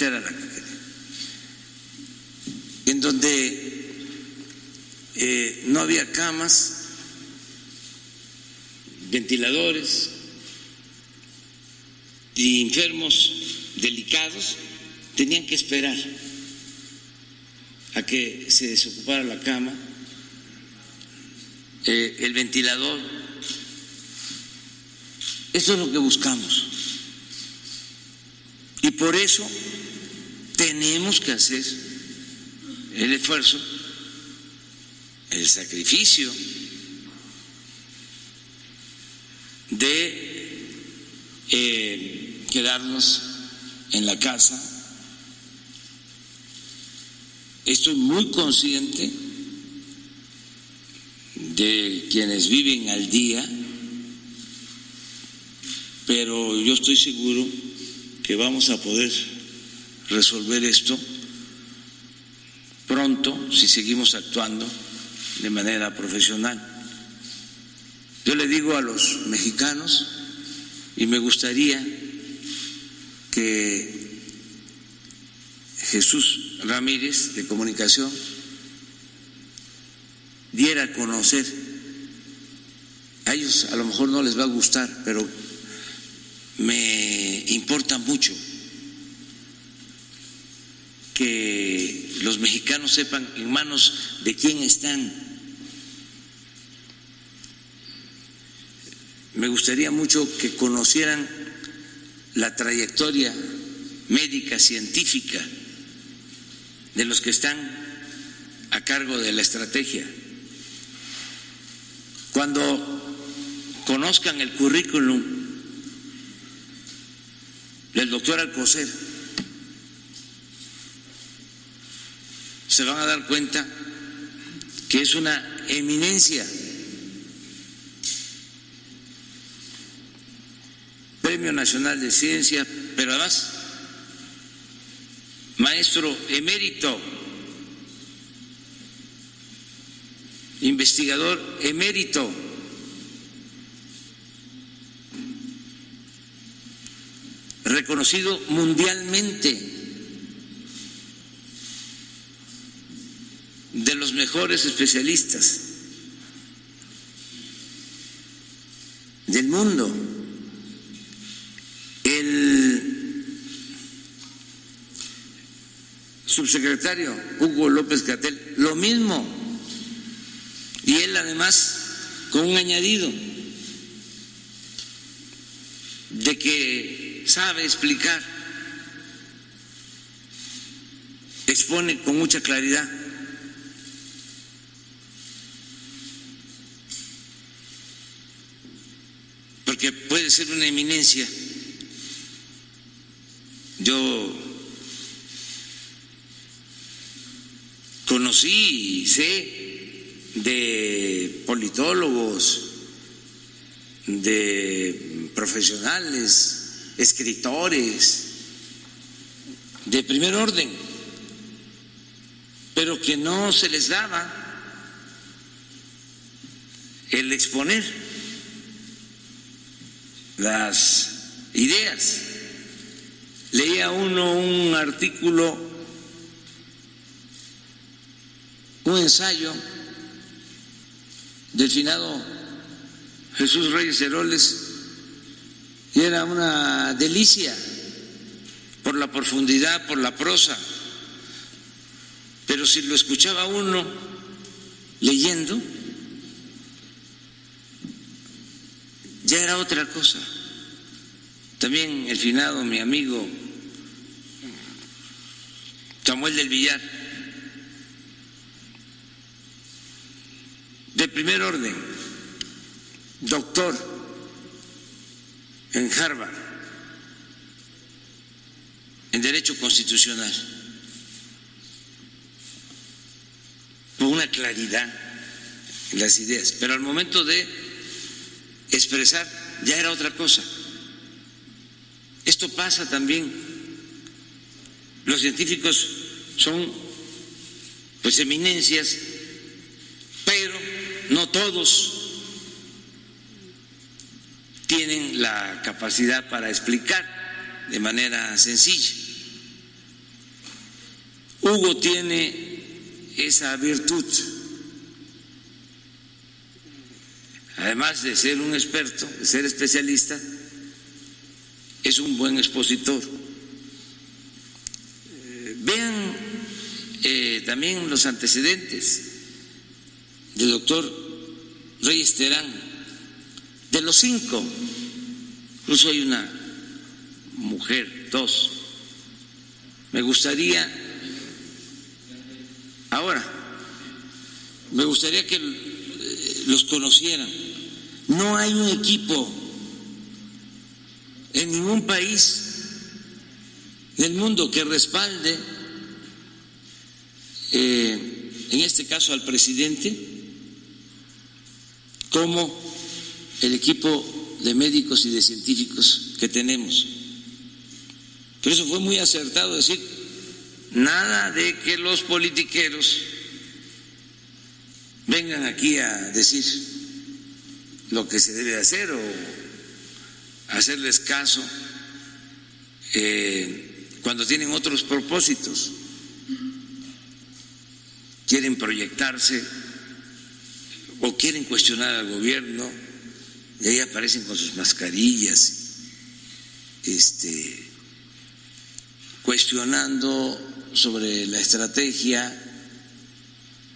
era la categoría, en donde no había camas, ventiladores y enfermos delicados tenían que esperar a que se desocupara la cama, el ventilador. Eso es lo que buscamos. Y por eso tenemos que hacer el esfuerzo, el sacrificio de quedarnos en la casa. Estoy muy consciente de quienes viven al día, pero yo estoy seguro que vamos a poder resolver esto pronto si seguimos actuando de manera profesional. Yo le digo a los mexicanos, y me gustaría que Jesús Ramírez de Comunicación diera a conocer, a ellos a lo mejor no les va a gustar, pero me importa mucho que los mexicanos sepan en manos de quién están. Me gustaría mucho que conocieran la trayectoria médica, científica de los que están a cargo de la estrategia. Cuando conozcan el currículum del doctor Alcocer, se van a dar cuenta que es una eminencia. Premio Nacional de Ciencia, pero además maestro emérito, investigador emérito, reconocido mundialmente, de los mejores especialistas del mundo. El subsecretario Hugo López-Gatell, lo mismo, y él además con un añadido de que sabe explicar, expone con mucha claridad. Porque puede ser una eminencia. Yo conocí y sé de politólogos, de profesionales, escritores de primer orden, pero que no se les daba el exponer las ideas. Leía uno un artículo, un ensayo del finado Jesús Reyes Heroles, y era una delicia por la profundidad, por la prosa, pero si lo escuchaba uno leyendo, ya era otra cosa. también el finado, mi amigo Samuel del Villar, de primer orden, doctor en Harvard, en Derecho Constitucional, con una claridad en las ideas, pero al momento de expresar ya era otra cosa. Esto pasa también. Los científicos son pues eminencias, pero no todos tienen la capacidad para explicar de manera sencilla. Hugo tiene esa virtud, además de ser un experto, de ser especialista, es un buen expositor. Vean también los antecedentes del doctor Reyes Terán. De los 5, incluso hay una mujer, 2. Me gustaría que los conocieran. No hay un equipo en ningún país del mundo que respalde, en este caso al presidente, como el equipo de médicos y de científicos que tenemos. Por eso fue muy acertado decir, nada de que los politiqueros vengan aquí a decir lo que se debe hacer o hacerles caso cuando tienen otros propósitos, quieren proyectarse o quieren cuestionar al gobierno, y ahí aparecen con sus mascarillas, cuestionando sobre la estrategia.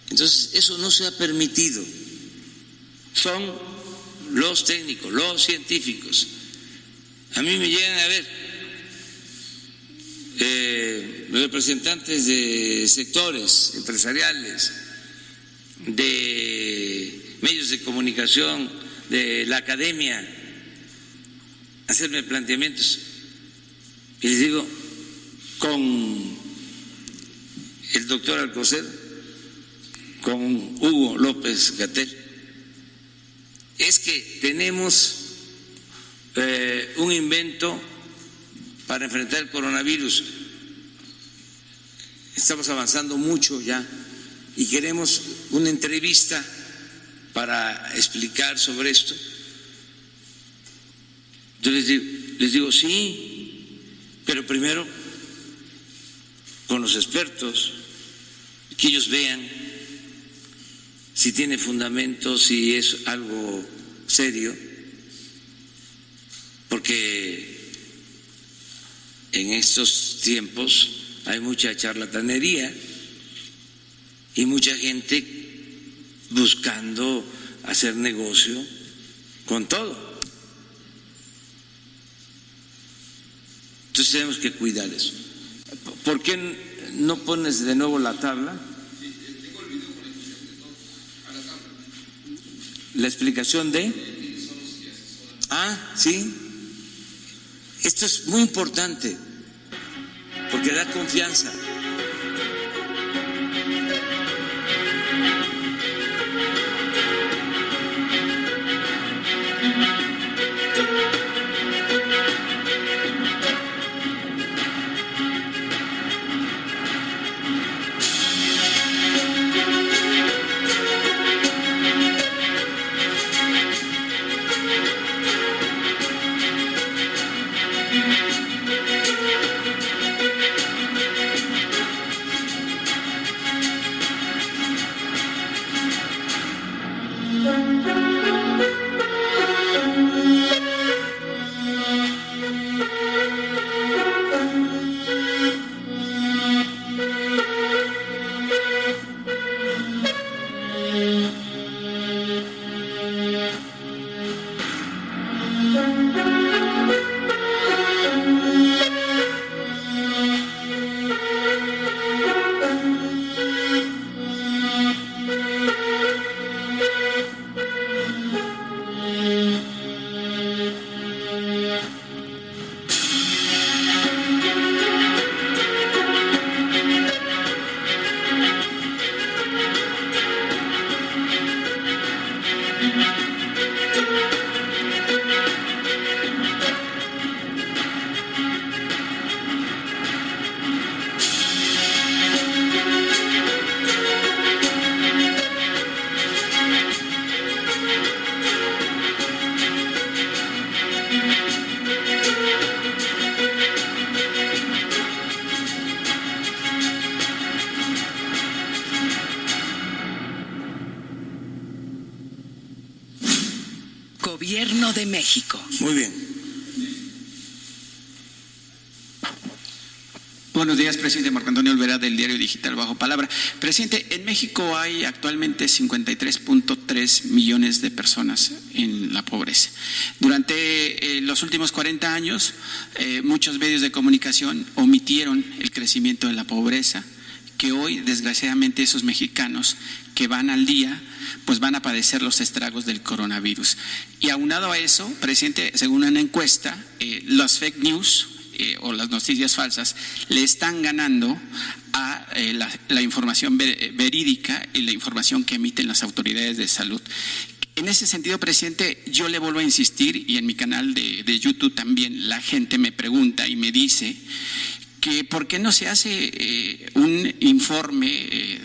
Entonces, eso no se ha permitido. Son los técnicos, los científicos. A mí me llegan a ver representantes de sectores empresariales, de medios de comunicación, de la academia, hacerme planteamientos. Y les digo, con el doctor Alcocer, con Hugo López-Gatell, es que tenemos un invento para enfrentar el coronavirus. Estamos avanzando mucho ya y queremos una entrevista para explicar sobre esto. Yo les digo sí, pero primero con los expertos, que ellos vean si tiene fundamento, si es algo serio, porque en estos tiempos hay mucha charlatanería y mucha gente buscando hacer negocio con todo. Entonces tenemos que cuidar eso. ¿Por qué no pones de nuevo la tabla? La explicación de... sí. Esto es muy importante porque da confianza. México. Muy bien. Buenos días, presidente. Marco Antonio Olvera, del diario digital Bajo Palabra. Presidente, en México hay actualmente 53.3 millones de personas en la pobreza. Durante los últimos 40 años, muchos medios de comunicación omitieron el crecimiento de la pobreza, que hoy, desgraciadamente, esos mexicanos que van al día, pues van a padecer los estragos del coronavirus. Y aunado a eso, presidente, según una encuesta, los fake news o las noticias falsas le están ganando a la información verídica y la información que emiten las autoridades de salud. En ese sentido, presidente, yo le vuelvo a insistir, y en mi canal de YouTube también la gente me pregunta y me dice que por qué no se hace un informe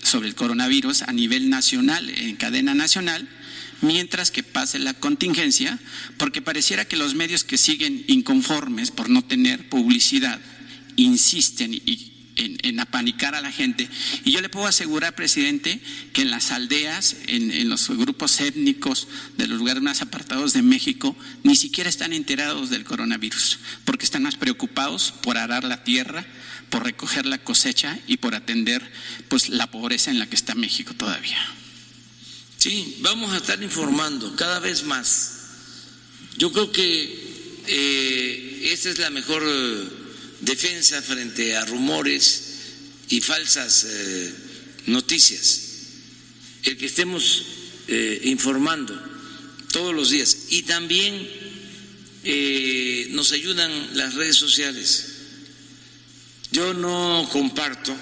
sobre el coronavirus a nivel nacional, en cadena nacional, mientras que pase la contingencia, porque pareciera que los medios que siguen inconformes por no tener publicidad insisten en apanicar a la gente. Y yo le puedo asegurar, presidente, que en las aldeas, en los grupos étnicos de los lugares más apartados de México, ni siquiera están enterados del coronavirus, porque están más preocupados por arar la tierra, por recoger la cosecha y por atender pues la pobreza en la que está México todavía. Sí, vamos a estar informando cada vez más. Yo creo que esta es la mejor defensa frente a rumores y falsas noticias. El que estemos informando todos los días. Y también nos ayudan las redes sociales. Yo no comparto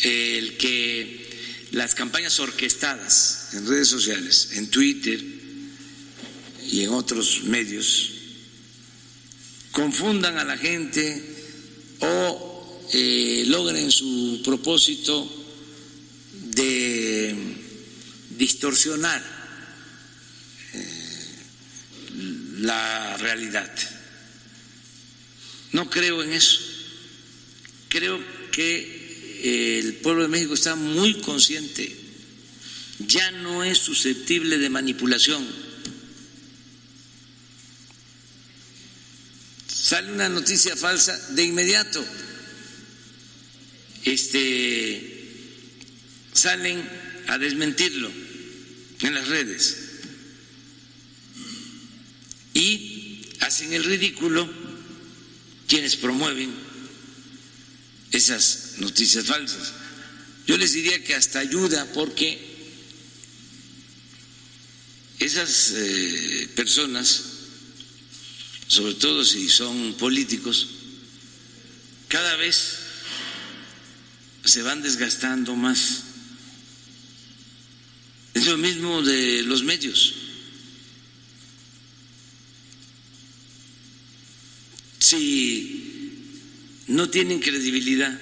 el que las campañas orquestadas en redes sociales, en Twitter y en otros medios, confundan a la gente o logren su propósito de distorsionar la realidad. No creo en eso. Creo que el pueblo de México está muy consciente, ya no es susceptible de manipulación. Sale una noticia falsa, de inmediato salen a desmentirlo en las redes y hacen el ridículo quienes promueven esas noticias falsas. Yo les diría que hasta ayuda, porque esas personas, sobre todo si son políticos, cada vez se van desgastando más. Es lo mismo de los medios. Si no tienen credibilidad,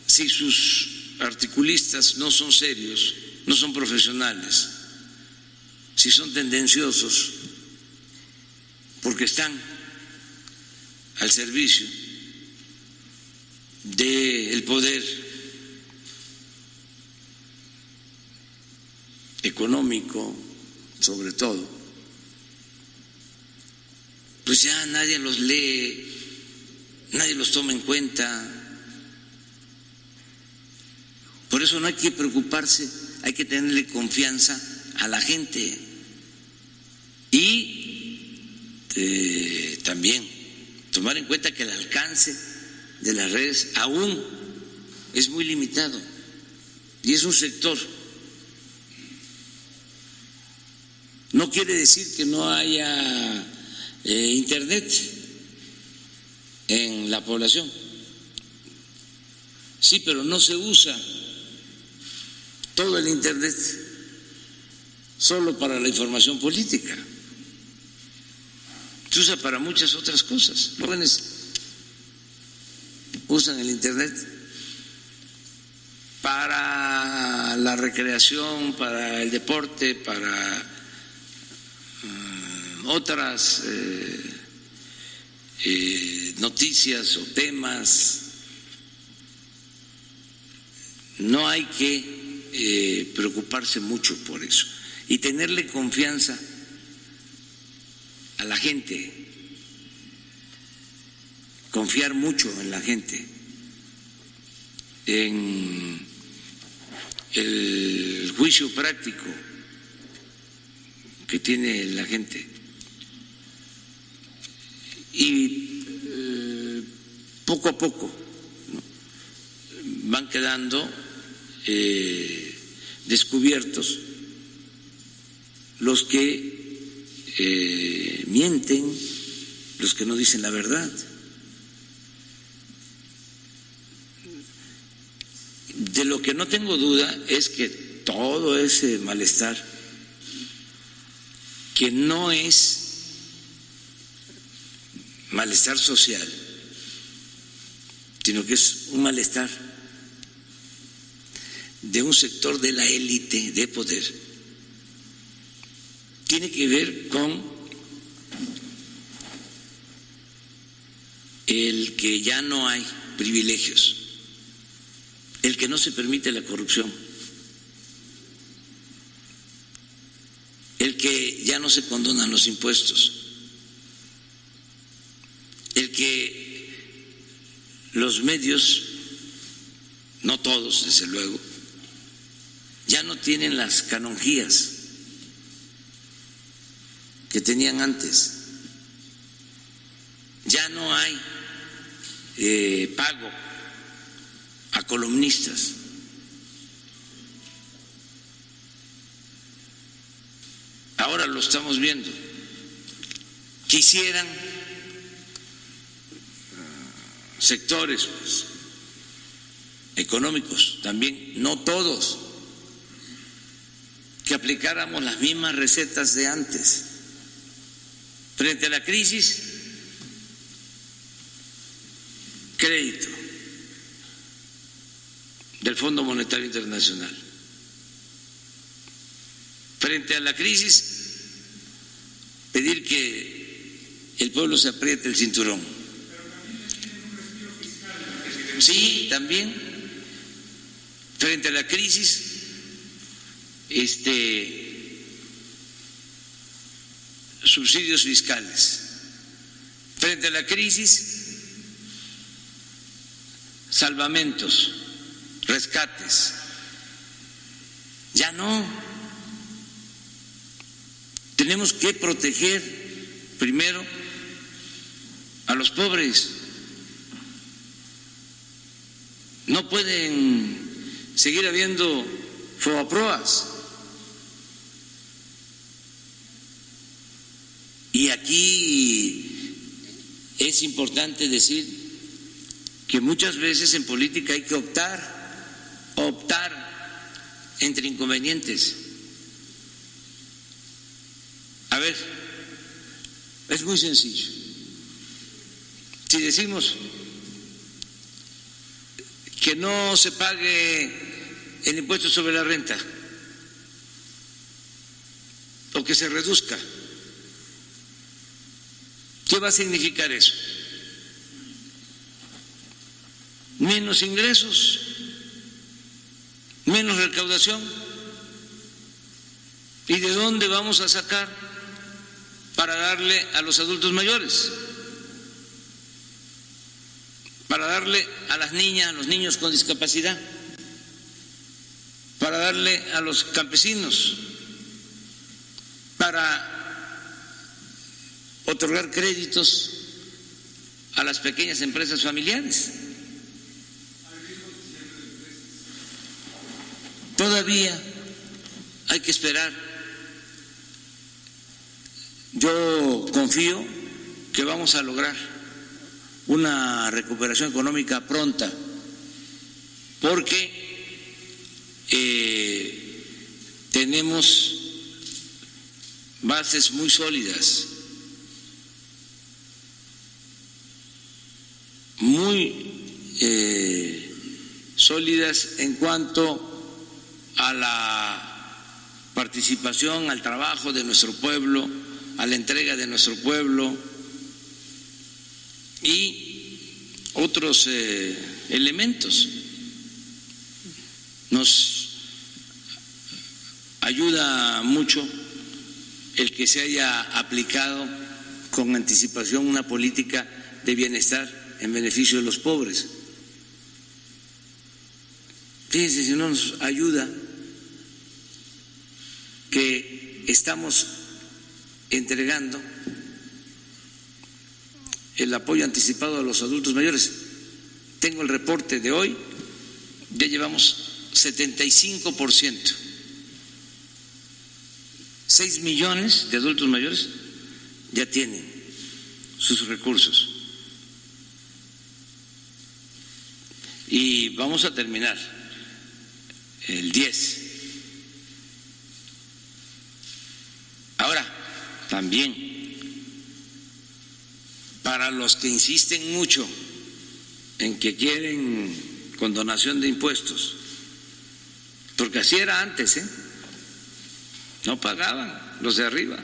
si sus articulistas no son serios, no son profesionales, si son tendenciosos, porque están al servicio del poder económico, sobre todo, pues ya nadie los lee, nadie los toma en cuenta. Por eso no hay que preocuparse, hay que tenerle confianza a la gente. Y también tomar en cuenta que el alcance de las redes aún es muy limitado y es un sector. No quiere decir que no haya internet en la población. Sí, pero no se usa todo el internet solo para la información política. Se usa para muchas otras cosas. Los jóvenes usan el internet para la recreación, para el deporte, para otras noticias o temas. No hay que preocuparse mucho por eso. y tenerle confianza a la gente, confiar mucho en la gente, en el juicio práctico que tiene la gente. Y poco a poco, ¿no?, van quedando descubiertos los que mienten, los que no dicen la verdad. De lo que no tengo duda es que todo ese malestar, que no es malestar social, sino que es un malestar de un sector de la élite de poder, tiene que ver con el que ya no hay privilegios, el que no se permite la corrupción, el que ya no se condonan los impuestos, el que los medios, no todos desde luego, ya no tienen las canonjías que tenían antes, ya no hay pago a columnistas. Ahora lo estamos viendo. Quisieran sectores, pues, económicos también, no todos, que aplicáramos las mismas recetas de antes. Frente a la crisis, crédito del Fondo Monetario Internacional. Frente a la crisis, pedir que el pueblo se apriete el cinturón. Sí, también. Frente a la crisis, subsidios fiscales. Frente a la crisis, salvamentos, rescates. Ya no. Tenemos que proteger primero a los pobres. No pueden seguir habiendo fobaproas. Y aquí es importante decir que muchas veces en política hay que optar entre inconvenientes. A ver, es muy sencillo. Si decimos que no se pague el impuesto sobre la renta o que se reduzca, ¿qué va a significar eso? Menos ingresos, menos recaudación. ¿Y de dónde vamos a sacar para darle a los adultos mayores? Para darle a las niñas, a los niños con discapacidad, para darle a los campesinos, para otorgar créditos a las pequeñas empresas familiares. Todavía hay que esperar. Yo confío que vamos a lograr una recuperación económica pronta, porque tenemos bases muy sólidas, en cuanto a la participación, al trabajo de nuestro pueblo, a la entrega de nuestro pueblo y otros elementos. Nos Ayuda mucho el que se haya aplicado con anticipación una política de bienestar en beneficio de los pobres. Fíjense si no nos ayuda que estamos entregando el apoyo anticipado a los adultos mayores. Tengo el reporte de hoy, ya llevamos 75%. 6 millones de adultos mayores ya tienen sus recursos. Y vamos a terminar el 10. Ahora, también, para los que insisten mucho en que quieren condonación de impuestos, porque así era antes, no pagaban los de arriba.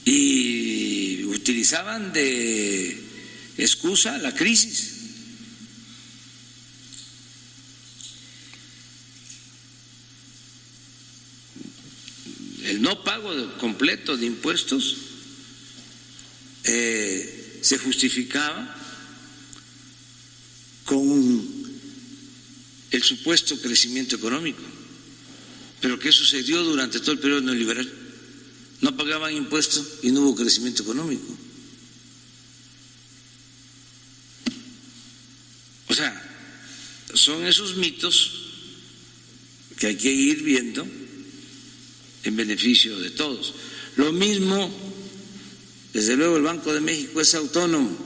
Y utilizaban de excusa la crisis. El no pago completo de impuestos se justificaba con el supuesto crecimiento económico. Pero ¿qué sucedió durante todo el periodo neoliberal? No pagaban impuestos y no hubo crecimiento económico. O sea, son esos mitos que hay que ir viendo en beneficio de todos. Lo mismo, desde luego, el Banco de México es autónomo,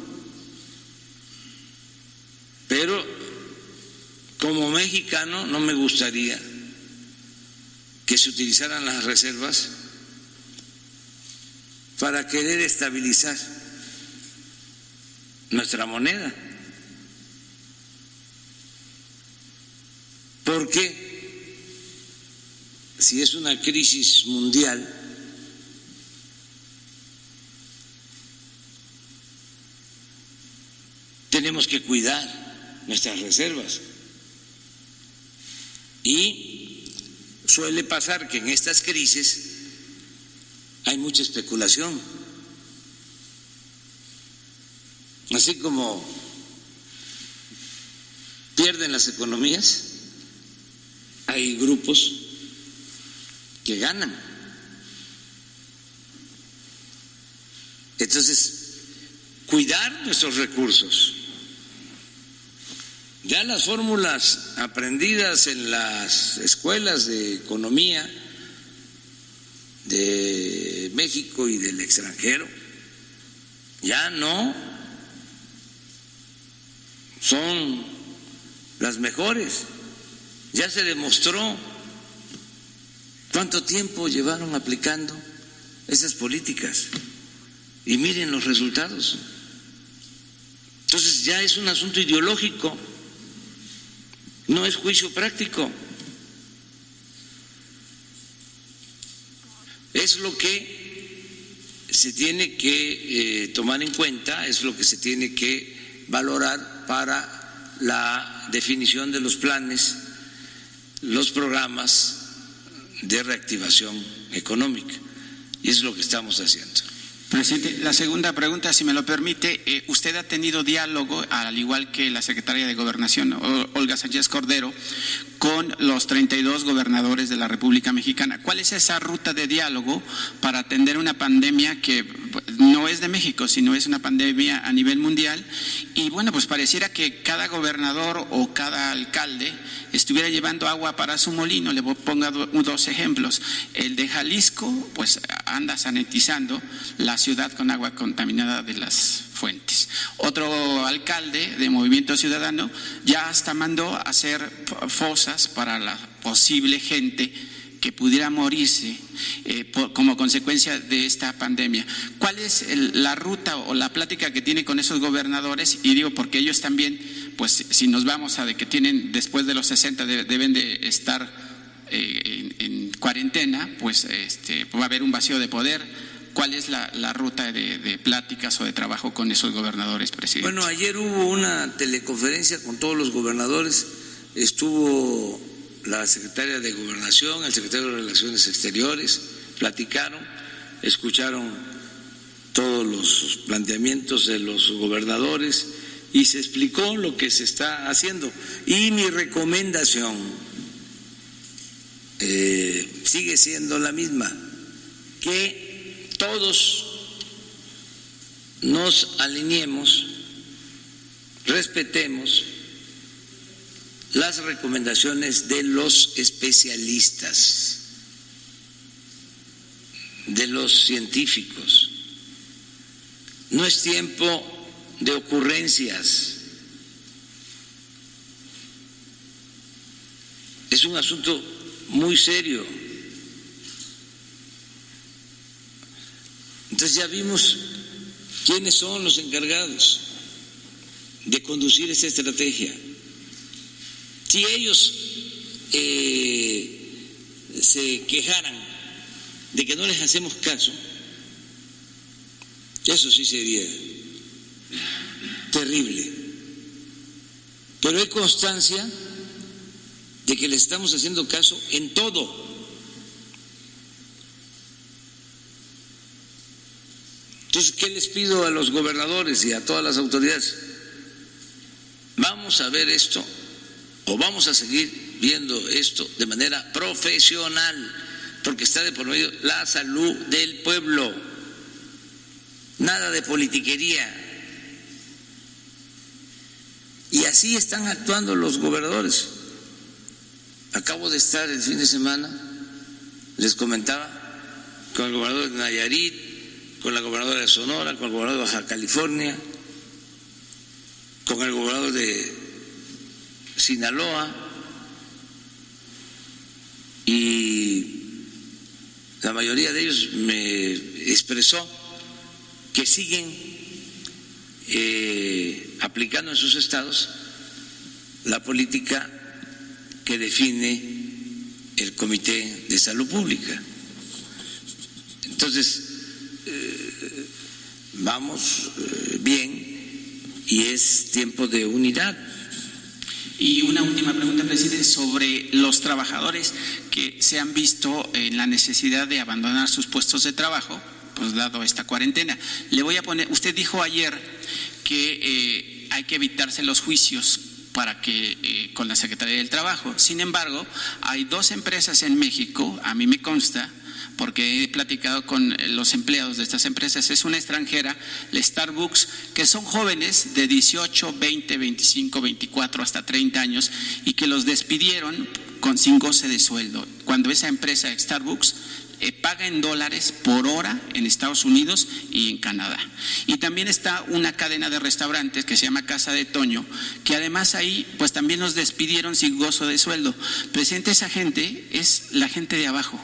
pero como mexicano no me gustaría que se utilizaran las reservas para querer estabilizar nuestra moneda, porque si es una crisis mundial, tenemos que cuidar nuestras reservas. Y suele pasar que en estas crisis hay mucha especulación. Así como pierden las economías, hay grupos que ganan. Entonces, cuidar nuestros recursos. Ya las fórmulas aprendidas en las escuelas de economía de México y del extranjero ya no son las mejores. Ya se demostró cuánto tiempo llevaron aplicando esas políticas y miren los resultados. Entonces ya es un asunto ideológico, no es juicio práctico. Es lo que se tiene que tomar en cuenta, es lo que se tiene que valorar para la definición de los planes, los programas de reactivación económica. Y es lo que estamos haciendo. Presidente, la segunda pregunta, si me lo permite, usted ha tenido diálogo, al igual que la secretaria de Gobernación, Olga Sánchez Cordero, con los 32 gobernadores de la República Mexicana. ¿Cuál es esa ruta de diálogo para atender una pandemia que no es de México, sino es una pandemia a nivel mundial? Y bueno, pues pareciera que cada gobernador o cada alcalde estuviera llevando agua para su molino. Le pongo dos ejemplos. El de Jalisco, pues anda sanitizando la ciudad con agua contaminada de las fuentes. Otro alcalde de Movimiento Ciudadano ya hasta mandó a hacer fosas para la posible gente que pudiera morirse como consecuencia de esta pandemia. ¿Cuál es la ruta o la plática que tiene con esos gobernadores? Y digo, porque ellos también, pues si nos vamos a de que tienen después de los 60 deben de estar en cuarentena, pues va a haber un vacío de poder. ¿Cuál es la ruta de pláticas o de trabajo con esos gobernadores, presidente? Bueno, ayer hubo una teleconferencia con todos los gobernadores estuvo la secretaria de Gobernación, el secretario de Relaciones Exteriores, platicaron, escucharon todos los planteamientos de los gobernadores y se explicó lo que se está haciendo. Y mi recomendación sigue siendo la misma, que todos nos alineemos, respetemos las recomendaciones de los especialistas, de los científicos. No es tiempo de ocurrencias. Es un asunto muy serio. Entonces ya vimos quiénes son los encargados de conducir esta estrategia. Si ellos se quejaran de que no les hacemos caso, eso sí sería terrible. Pero hay constancia de que les estamos haciendo caso en todo. Entonces, ¿qué les pido a los gobernadores y a todas las autoridades? Vamos a ver esto, o vamos a seguir viendo esto de manera profesional, porque está de por medio la salud del pueblo. Nada de politiquería. Y así están actuando los gobernadores. Acabo de estar el fin de semana, les comentaba, con el gobernador de Nayarit, con la gobernadora de Sonora, con el gobernador de Baja California, con el gobernador de Sinaloa, y la mayoría de ellos me expresó que siguen aplicando en sus estados la política que define el Comité de Salud Pública. Entonces, vamos bien y es tiempo de unidad. Y una última pregunta, presidente, sobre los trabajadores que se han visto en la necesidad de abandonar sus puestos de trabajo, pues dado esta cuarentena. Le voy a poner, usted dijo ayer que hay que evitarse los juicios para que con la Secretaría del Trabajo. Sin embargo, hay dos empresas en México, a mí me consta, porque he platicado con los empleados de estas empresas, es una extranjera, la Starbucks, que son jóvenes de 18, 20, 25, 24 hasta 30 años y que los despidieron sin goce de sueldo. Cuando esa empresa Starbucks paga en dólares por hora en Estados Unidos y en Canadá. Y también está una cadena de restaurantes que se llama Casa de Toño, que además ahí pues también los despidieron sin gozo de sueldo. Presidente, esa gente es la gente de abajo,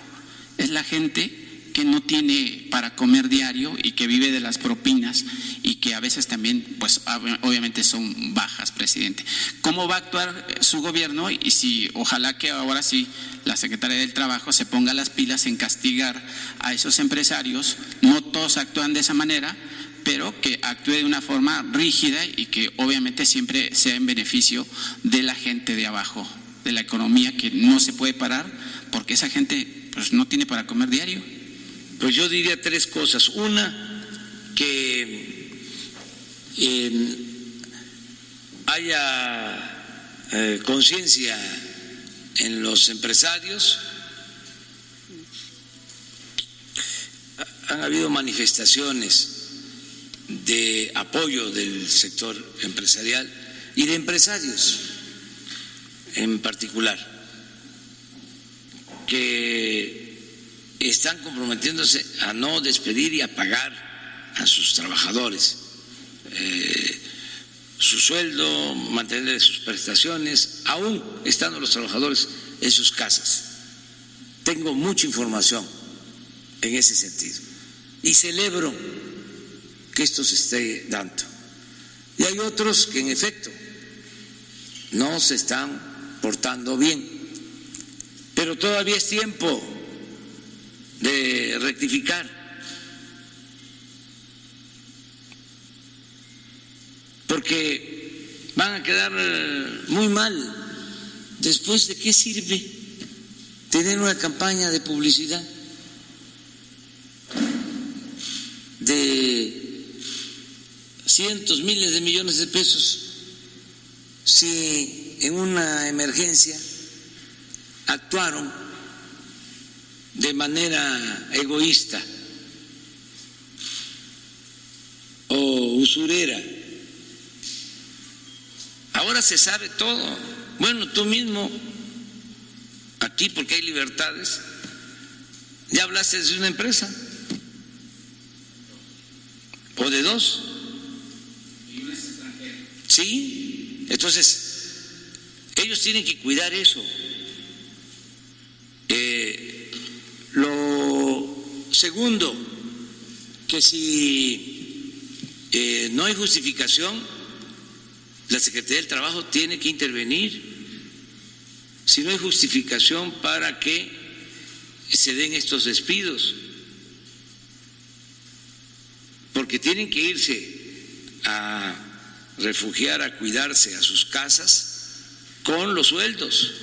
es la gente que no tiene para comer diario y que vive de las propinas y que a veces también, pues obviamente son bajas, presidente. ¿Cómo va a actuar su gobierno? Y si, ojalá que ahora sí la Secretaría del Trabajo se ponga las pilas en castigar a esos empresarios. No todos actúan de esa manera, pero que actúe de una forma rígida y que obviamente siempre sea en beneficio de la gente de abajo, de la economía, que no se puede parar porque esa gente pues no tiene para comer diario. Pues yo diría tres cosas. Una, que haya conciencia en los empresarios. Han habido manifestaciones de apoyo del sector empresarial y de empresarios en particular, que están comprometiéndose a no despedir y a pagar a sus trabajadores su sueldo, mantener sus prestaciones, aún estando los trabajadores en sus casas. Tengo mucha información en ese sentido y celebro que esto se esté dando. Y hay otros que en efecto no se están portando bien, pero todavía es tiempo de rectificar, porque van a quedar muy mal después, ¿de qué sirve tener una campaña de publicidad de cientos, miles de millones de pesos si en una emergencia actuaron de manera egoísta o usurera? Ahora se sabe todo. Bueno, tú mismo, aquí porque hay libertades, ya hablaste de una empresa o de dos. Y una es extranjera. Sí, entonces ellos tienen que cuidar eso. Lo segundo, que si no hay justificación, la Secretaría del Trabajo tiene que intervenir. Si no hay justificación para que se den estos despidos, porque tienen que irse a refugiar, a cuidarse a sus casas con los sueldos,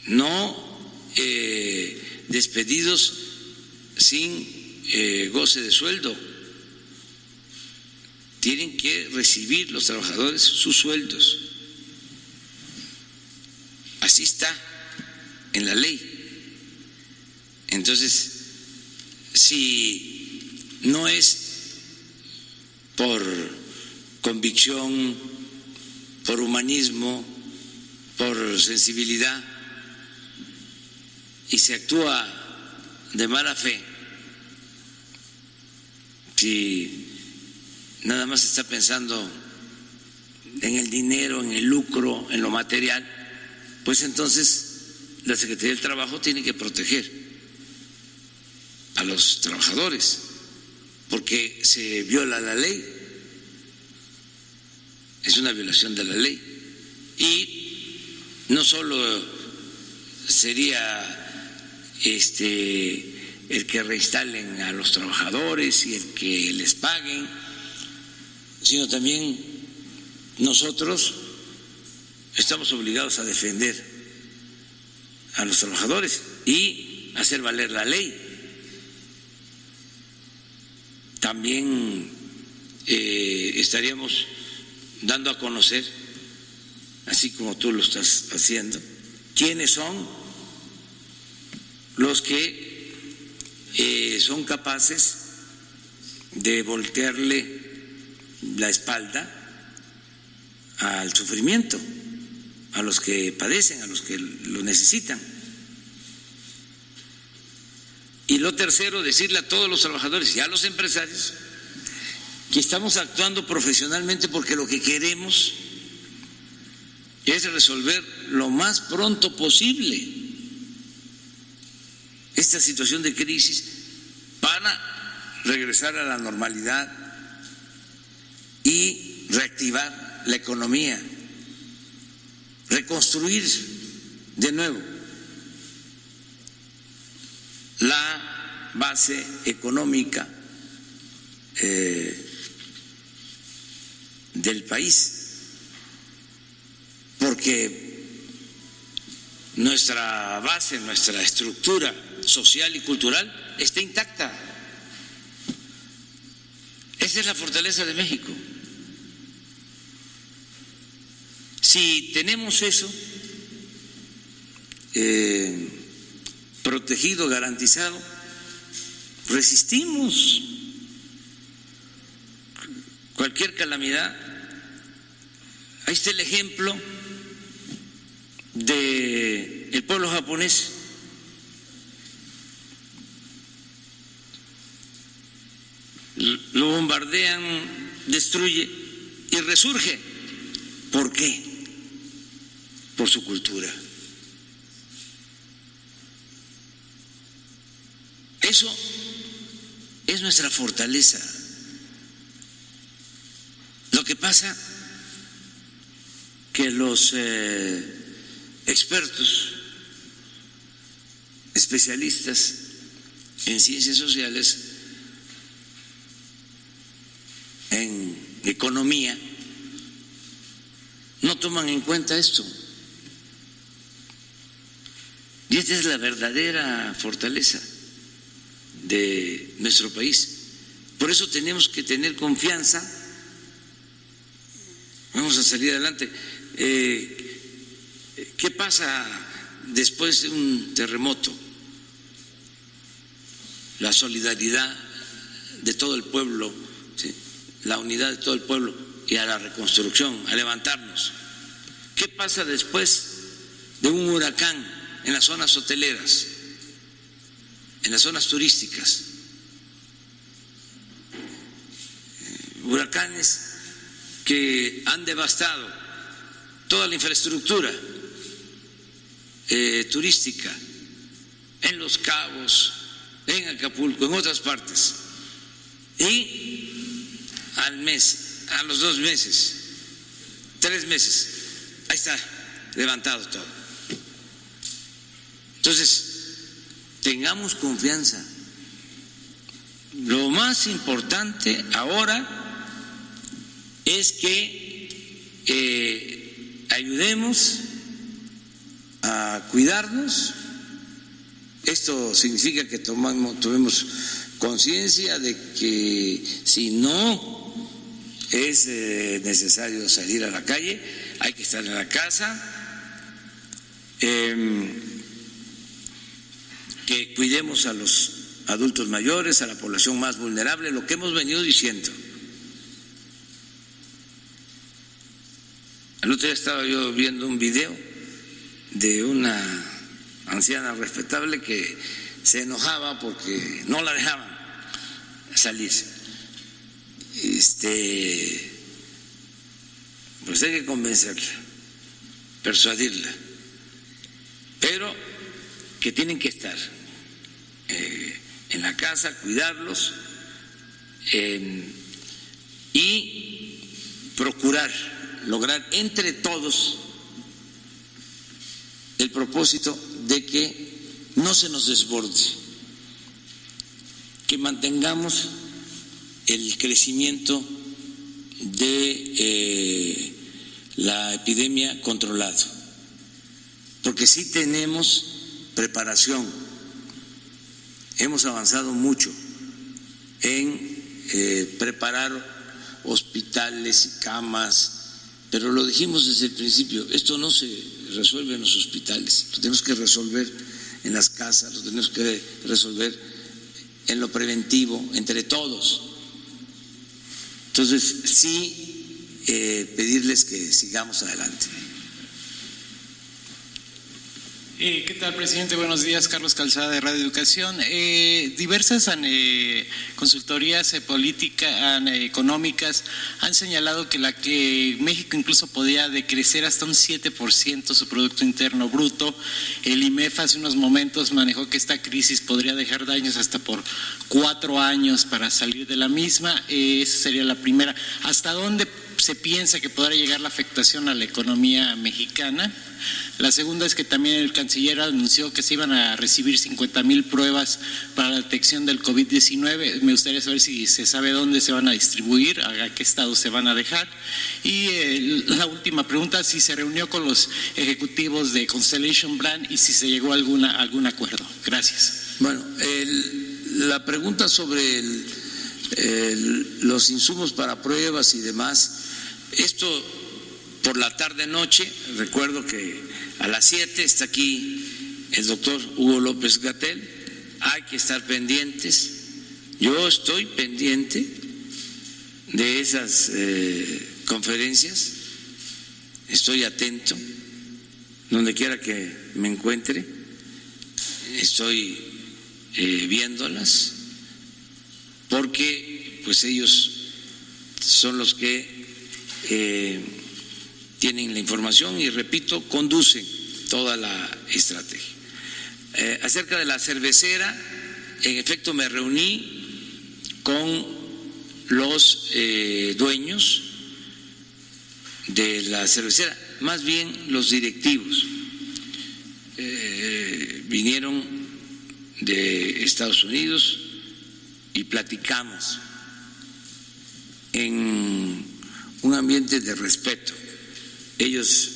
no despedidos sin goce de sueldo. Tienen que recibir los trabajadores sus sueldos. Así está en la ley. Entonces, si no es por convicción, por humanismo, por sensibilidad, y se actúa de mala fe, si nada más está pensando en el dinero, en el lucro, en lo material, pues entonces la Secretaría del Trabajo tiene que proteger a los trabajadores, porque se viola la ley, es una violación de la ley. Y no solo sería el que reinstalen a los trabajadores y el que les paguen, sino también nosotros estamos obligados a defender a los trabajadores y hacer valer la ley. También estaríamos dando a conocer, así como tú lo estás haciendo, quiénes son los que son capaces de voltearle la espalda al sufrimiento, a los que padecen, a los que lo necesitan. Y lo tercero, decirle a todos los trabajadores y a los empresarios que estamos actuando profesionalmente porque lo que queremos es resolver lo más pronto posible esta situación de crisis para regresar a la normalidad y reactivar la economía, reconstruir de nuevo la base económica del país, porque nuestra base, nuestra estructura social y cultural está intacta. Esa es la fortaleza de México. Si tenemos eso protegido, garantizado, resistimos cualquier calamidad. Ahí está el ejemplo del pueblo japonés. Lo bombardean, destruye y resurge. ¿Por qué? Por su cultura. Eso es nuestra fortaleza. Lo que pasa que los expertos, especialistas en ciencias sociales, en economía, no toman en cuenta esto? Y esta es la verdadera fortaleza de nuestro país. Por eso tenemos que tener confianza. Vamos a salir adelante. ¿Qué pasa después de un terremoto? La solidaridad de todo el pueblo, ¿sí? La unidad de todo el pueblo y a la reconstrucción, a levantarnos. ¿Qué pasa después de un huracán en las zonas hoteleras, en las zonas turísticas? Huracanes que han devastado toda la infraestructura turística en Los Cabos, en Acapulco, en otras partes. Y al mes, a los 2 meses, 3 meses, ahí está levantado todo. Entonces, tengamos confianza. Lo más importante ahora es que ayudemos a cuidarnos. Esto significa que tomemos conciencia de que si no es necesario salir a la calle, hay que estar en la casa, que cuidemos a los adultos mayores, a la población más vulnerable, lo que hemos venido diciendo. El otro día estaba yo viendo un video de una anciana respetable que se enojaba porque no la dejaban salir. Pues hay que convencerla, persuadirla, pero que tienen que estar en la casa, cuidarlos y procurar lograr entre todos el propósito de que no se nos desborde, que mantengamos el crecimiento de la epidemia controlado, porque sí tenemos preparación, hemos avanzado mucho en preparar hospitales y camas, pero lo dijimos desde el principio, esto no se resuelve en los hospitales, lo tenemos que resolver en las casas, lo tenemos que resolver en lo preventivo, entre todos. Entonces, sí, pedirles que sigamos adelante. ¿Qué tal, presidente? Buenos días, Carlos Calzada de Radio Educación. Diversas consultorías políticas económicas han señalado que México incluso podía decrecer hasta un 7% su Producto Interno Bruto. El IMEF hace unos momentos manejó que esta crisis podría dejar daños hasta por 4 años para salir de la misma. Esa sería la primera. ¿Hasta dónde se piensa que podrá llegar la afectación a la economía mexicana? La segunda es que también el canciller anunció que se iban a recibir 50,000 pruebas para la detección del COVID-19. Me gustaría saber si se sabe dónde se van a distribuir, a qué estado se van a dejar. Y la última pregunta, si se reunió con los ejecutivos de Constellation Brand y si se llegó a algún acuerdo. Gracias. Bueno, la pregunta sobre los insumos para pruebas y demás, esto por la tarde-noche, recuerdo que a las 7 está aquí el doctor Hugo López-Gatell, hay que estar pendientes, yo estoy pendiente de esas conferencias, estoy atento, donde quiera que me encuentre, estoy viéndolas, porque pues ellos son los que tienen la información y, repito, conducen toda la estrategia. Acerca de la cervecera, en efecto me reuní con los dueños de la cervecera, más bien los directivos. Vinieron de Estados Unidos y platicamos en un ambiente de respeto. Ellos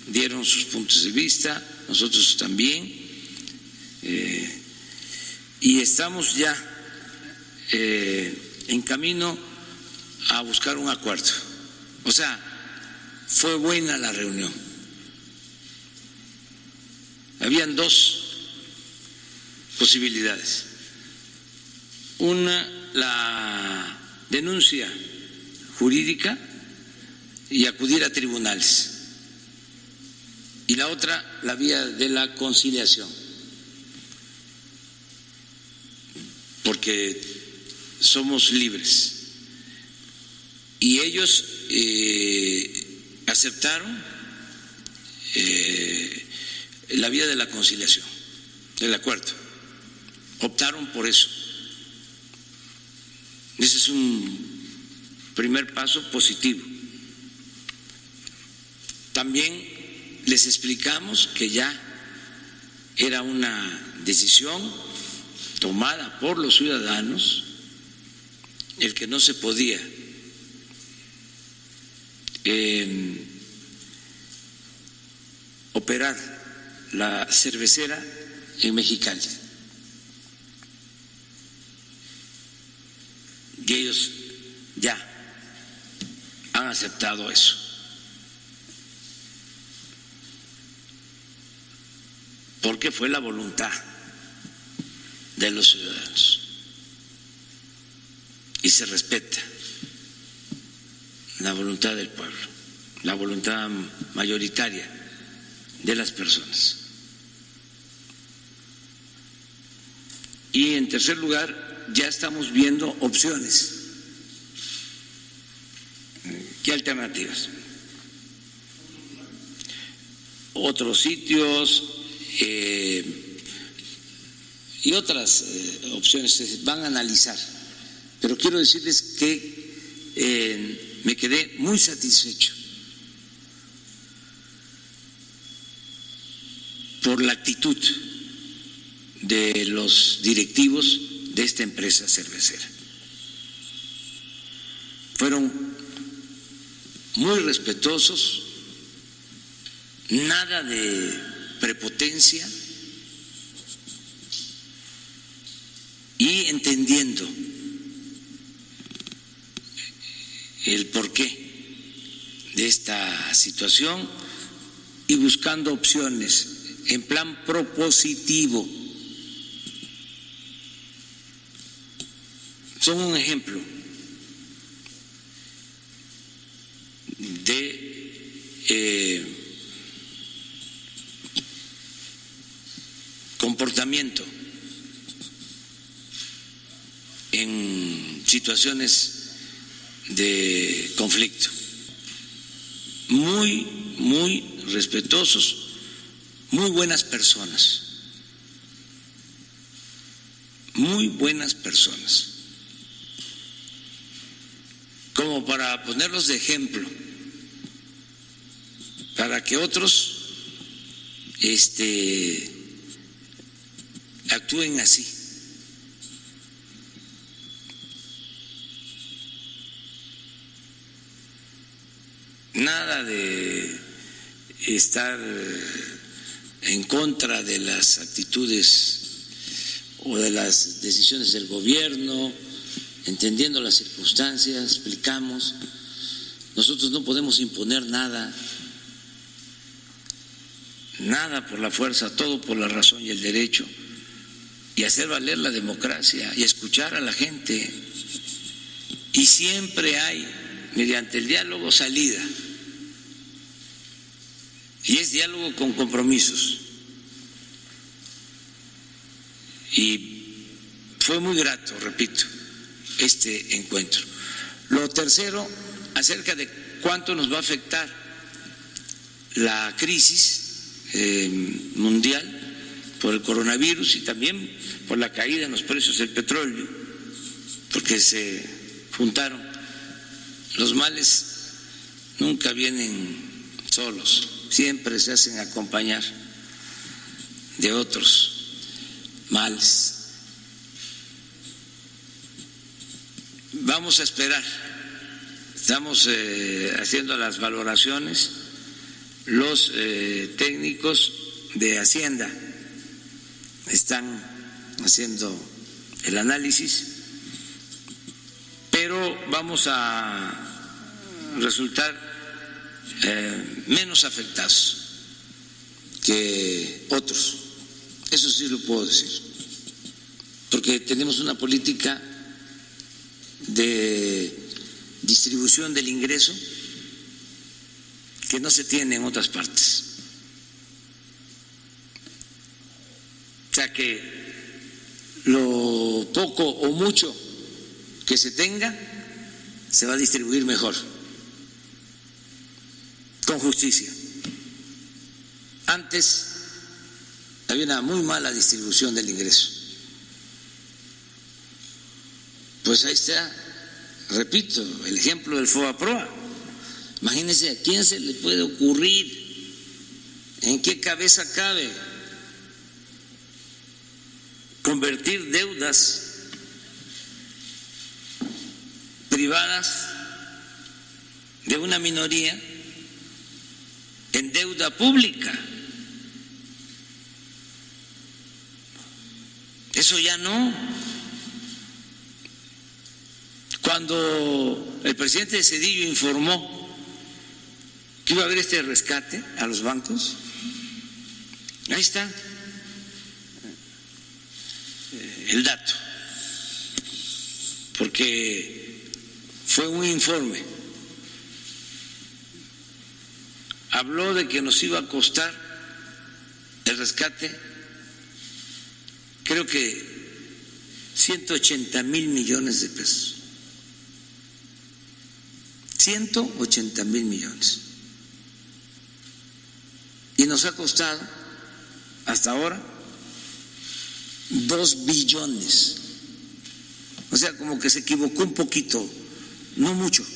dieron sus puntos de vista, nosotros también, y estamos ya en camino a buscar un acuerdo. O sea, fue buena la reunión. Habían dos posibilidades. Una, la denuncia jurídica y acudir a tribunales. Y la otra, la vía de la conciliación. Porque somos libres. Y ellos aceptaron la vía de la conciliación, del acuerdo. Optaron por eso. Ese es un primer paso positivo. También les explicamos que ya era una decisión tomada por los ciudadanos el que no se podía operar la cervecera en Mexicali. Y ellos ya han aceptado eso. Porque fue la voluntad de los ciudadanos. Y se respeta la voluntad del pueblo, la voluntad mayoritaria de las personas. Y en tercer lugar, ya estamos viendo opciones. ¿Qué alternativas? Otros sitios y otras opciones se van a analizar. Pero quiero decirles que me quedé muy satisfecho por la actitud de los directivos de esta empresa cervecera. Fueron muy respetuosos, nada de prepotencia y entendiendo el porqué de esta situación y buscando opciones en plan propositivo. Son un ejemplo de comportamiento en situaciones de conflicto. Muy respetuosos, muy buenas personas, muy buenas personas. Como para ponerlos de ejemplo, para que otros actúen así. Nada de estar en contra de las actitudes o de las decisiones del gobierno, entendiendo las circunstancias, explicamos. Nosotros no podemos imponer nada por la fuerza, todo por la razón y el derecho, y hacer valer la democracia y escuchar a la gente. Y siempre hay, mediante el diálogo, salida. Y es diálogo con compromisos. Y fue muy grato, repito, este encuentro. Lo tercero, acerca de cuánto nos va a afectar la crisis mundial por el coronavirus y también por la caída en los precios del petróleo, porque se juntaron. Los males nunca vienen solos, siempre se hacen acompañar de otros males. Vamos a esperar Estamos haciendo las valoraciones, los técnicos de Hacienda están haciendo el análisis, pero vamos a resultar menos afectados que otros. Eso sí lo puedo decir, porque tenemos una política de distribución del ingreso que no se tiene en otras partes. O sea que lo poco o mucho que se tenga se va a distribuir mejor, con justicia. Antes había una muy mala distribución del ingreso. Pues ahí está, repito, el ejemplo del FOBAPROA. Imagínense, ¿a quién se le puede ocurrir? ¿En qué cabeza cabe convertir deudas privadas de una minoría en deuda pública? Eso ya no. Cuando el presidente Zedillo informó que iba a haber este rescate a los bancos, ahí está el dato, porque fue un informe. Habló de que nos iba a costar el rescate, creo que 180,000 millones de pesos. 180,000 millones. Y nos ha costado hasta ahora 2 billones. O sea, como que se equivocó un poquito, no mucho.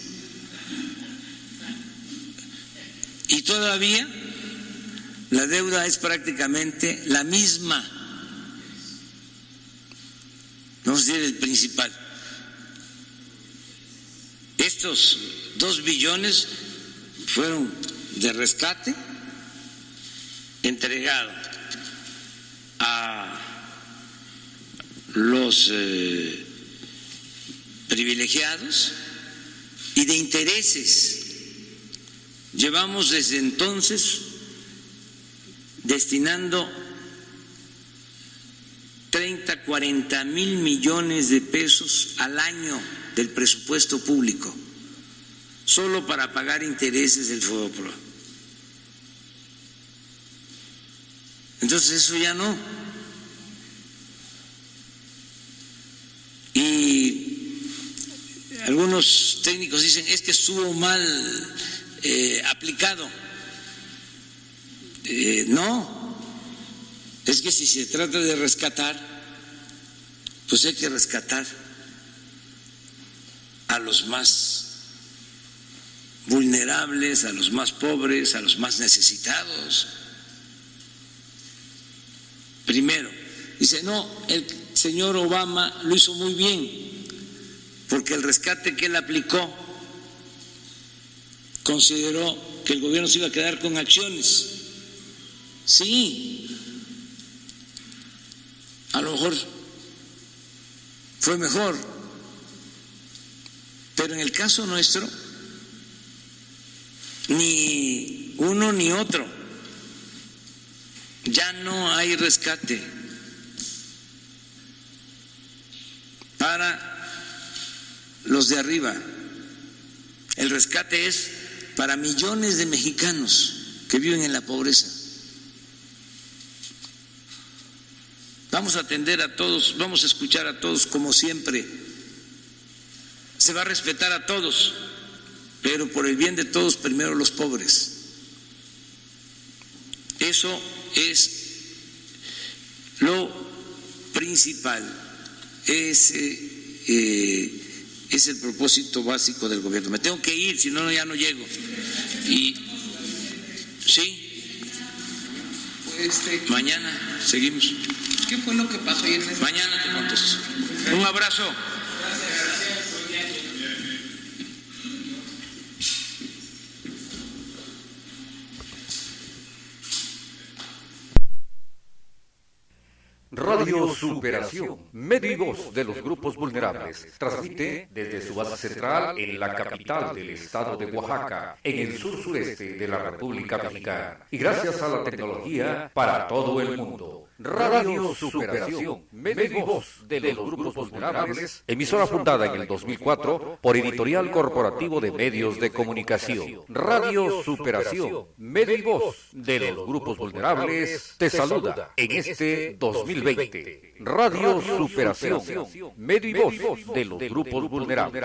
Y todavía la deuda es prácticamente la misma. Vamos a decir el principal. Estos 2 billones fueron de rescate entregado a los privilegiados y de intereses. Llevamos desde entonces destinando 30-40 mil millones de pesos al año del presupuesto público, solo para pagar intereses del FOBAPROA. Entonces eso ya no. Y algunos técnicos dicen, es que estuvo mal aplicado. No, es que si se trata de rescatar, pues hay que rescatar a los más vulnerables, a los más pobres, a los más necesitados. Primero, dice, no, el señor Obama lo hizo muy bien, porque el rescate que él aplicó consideró que el gobierno se iba a quedar con acciones. Sí, a lo mejor fue mejor, pero en el caso nuestro, ni uno ni otro. Ya no hay rescate para los de arriba. El rescate es para millones de mexicanos que viven en la pobreza. Vamos a atender a todos, vamos a escuchar a todos como siempre. Se va a respetar a todos, pero por el bien de todos, primero los pobres. Eso es lo principal. Ese es el propósito básico del gobierno. Me tengo que ir, si no, ya no llego. Y sí, mañana seguimos. ¿Qué fue lo que pasó ayer? Mañana te contesto. Un abrazo. Radio Superación, medio y voz de los grupos vulnerables. Transmite desde su base central en la capital del estado de Oaxaca, en el sur-sureste de la República Mexicana. Y gracias a la tecnología, para todo el mundo. Radio Superación, medio y voz de los grupos vulnerables. Emisora fundada en el 2004 por Editorial Corporativo de Medios de Comunicación. Radio Superación, medio y voz de los grupos vulnerables, te saluda en este 2020. Radio Superación, medio y voz de los grupos vulnerables.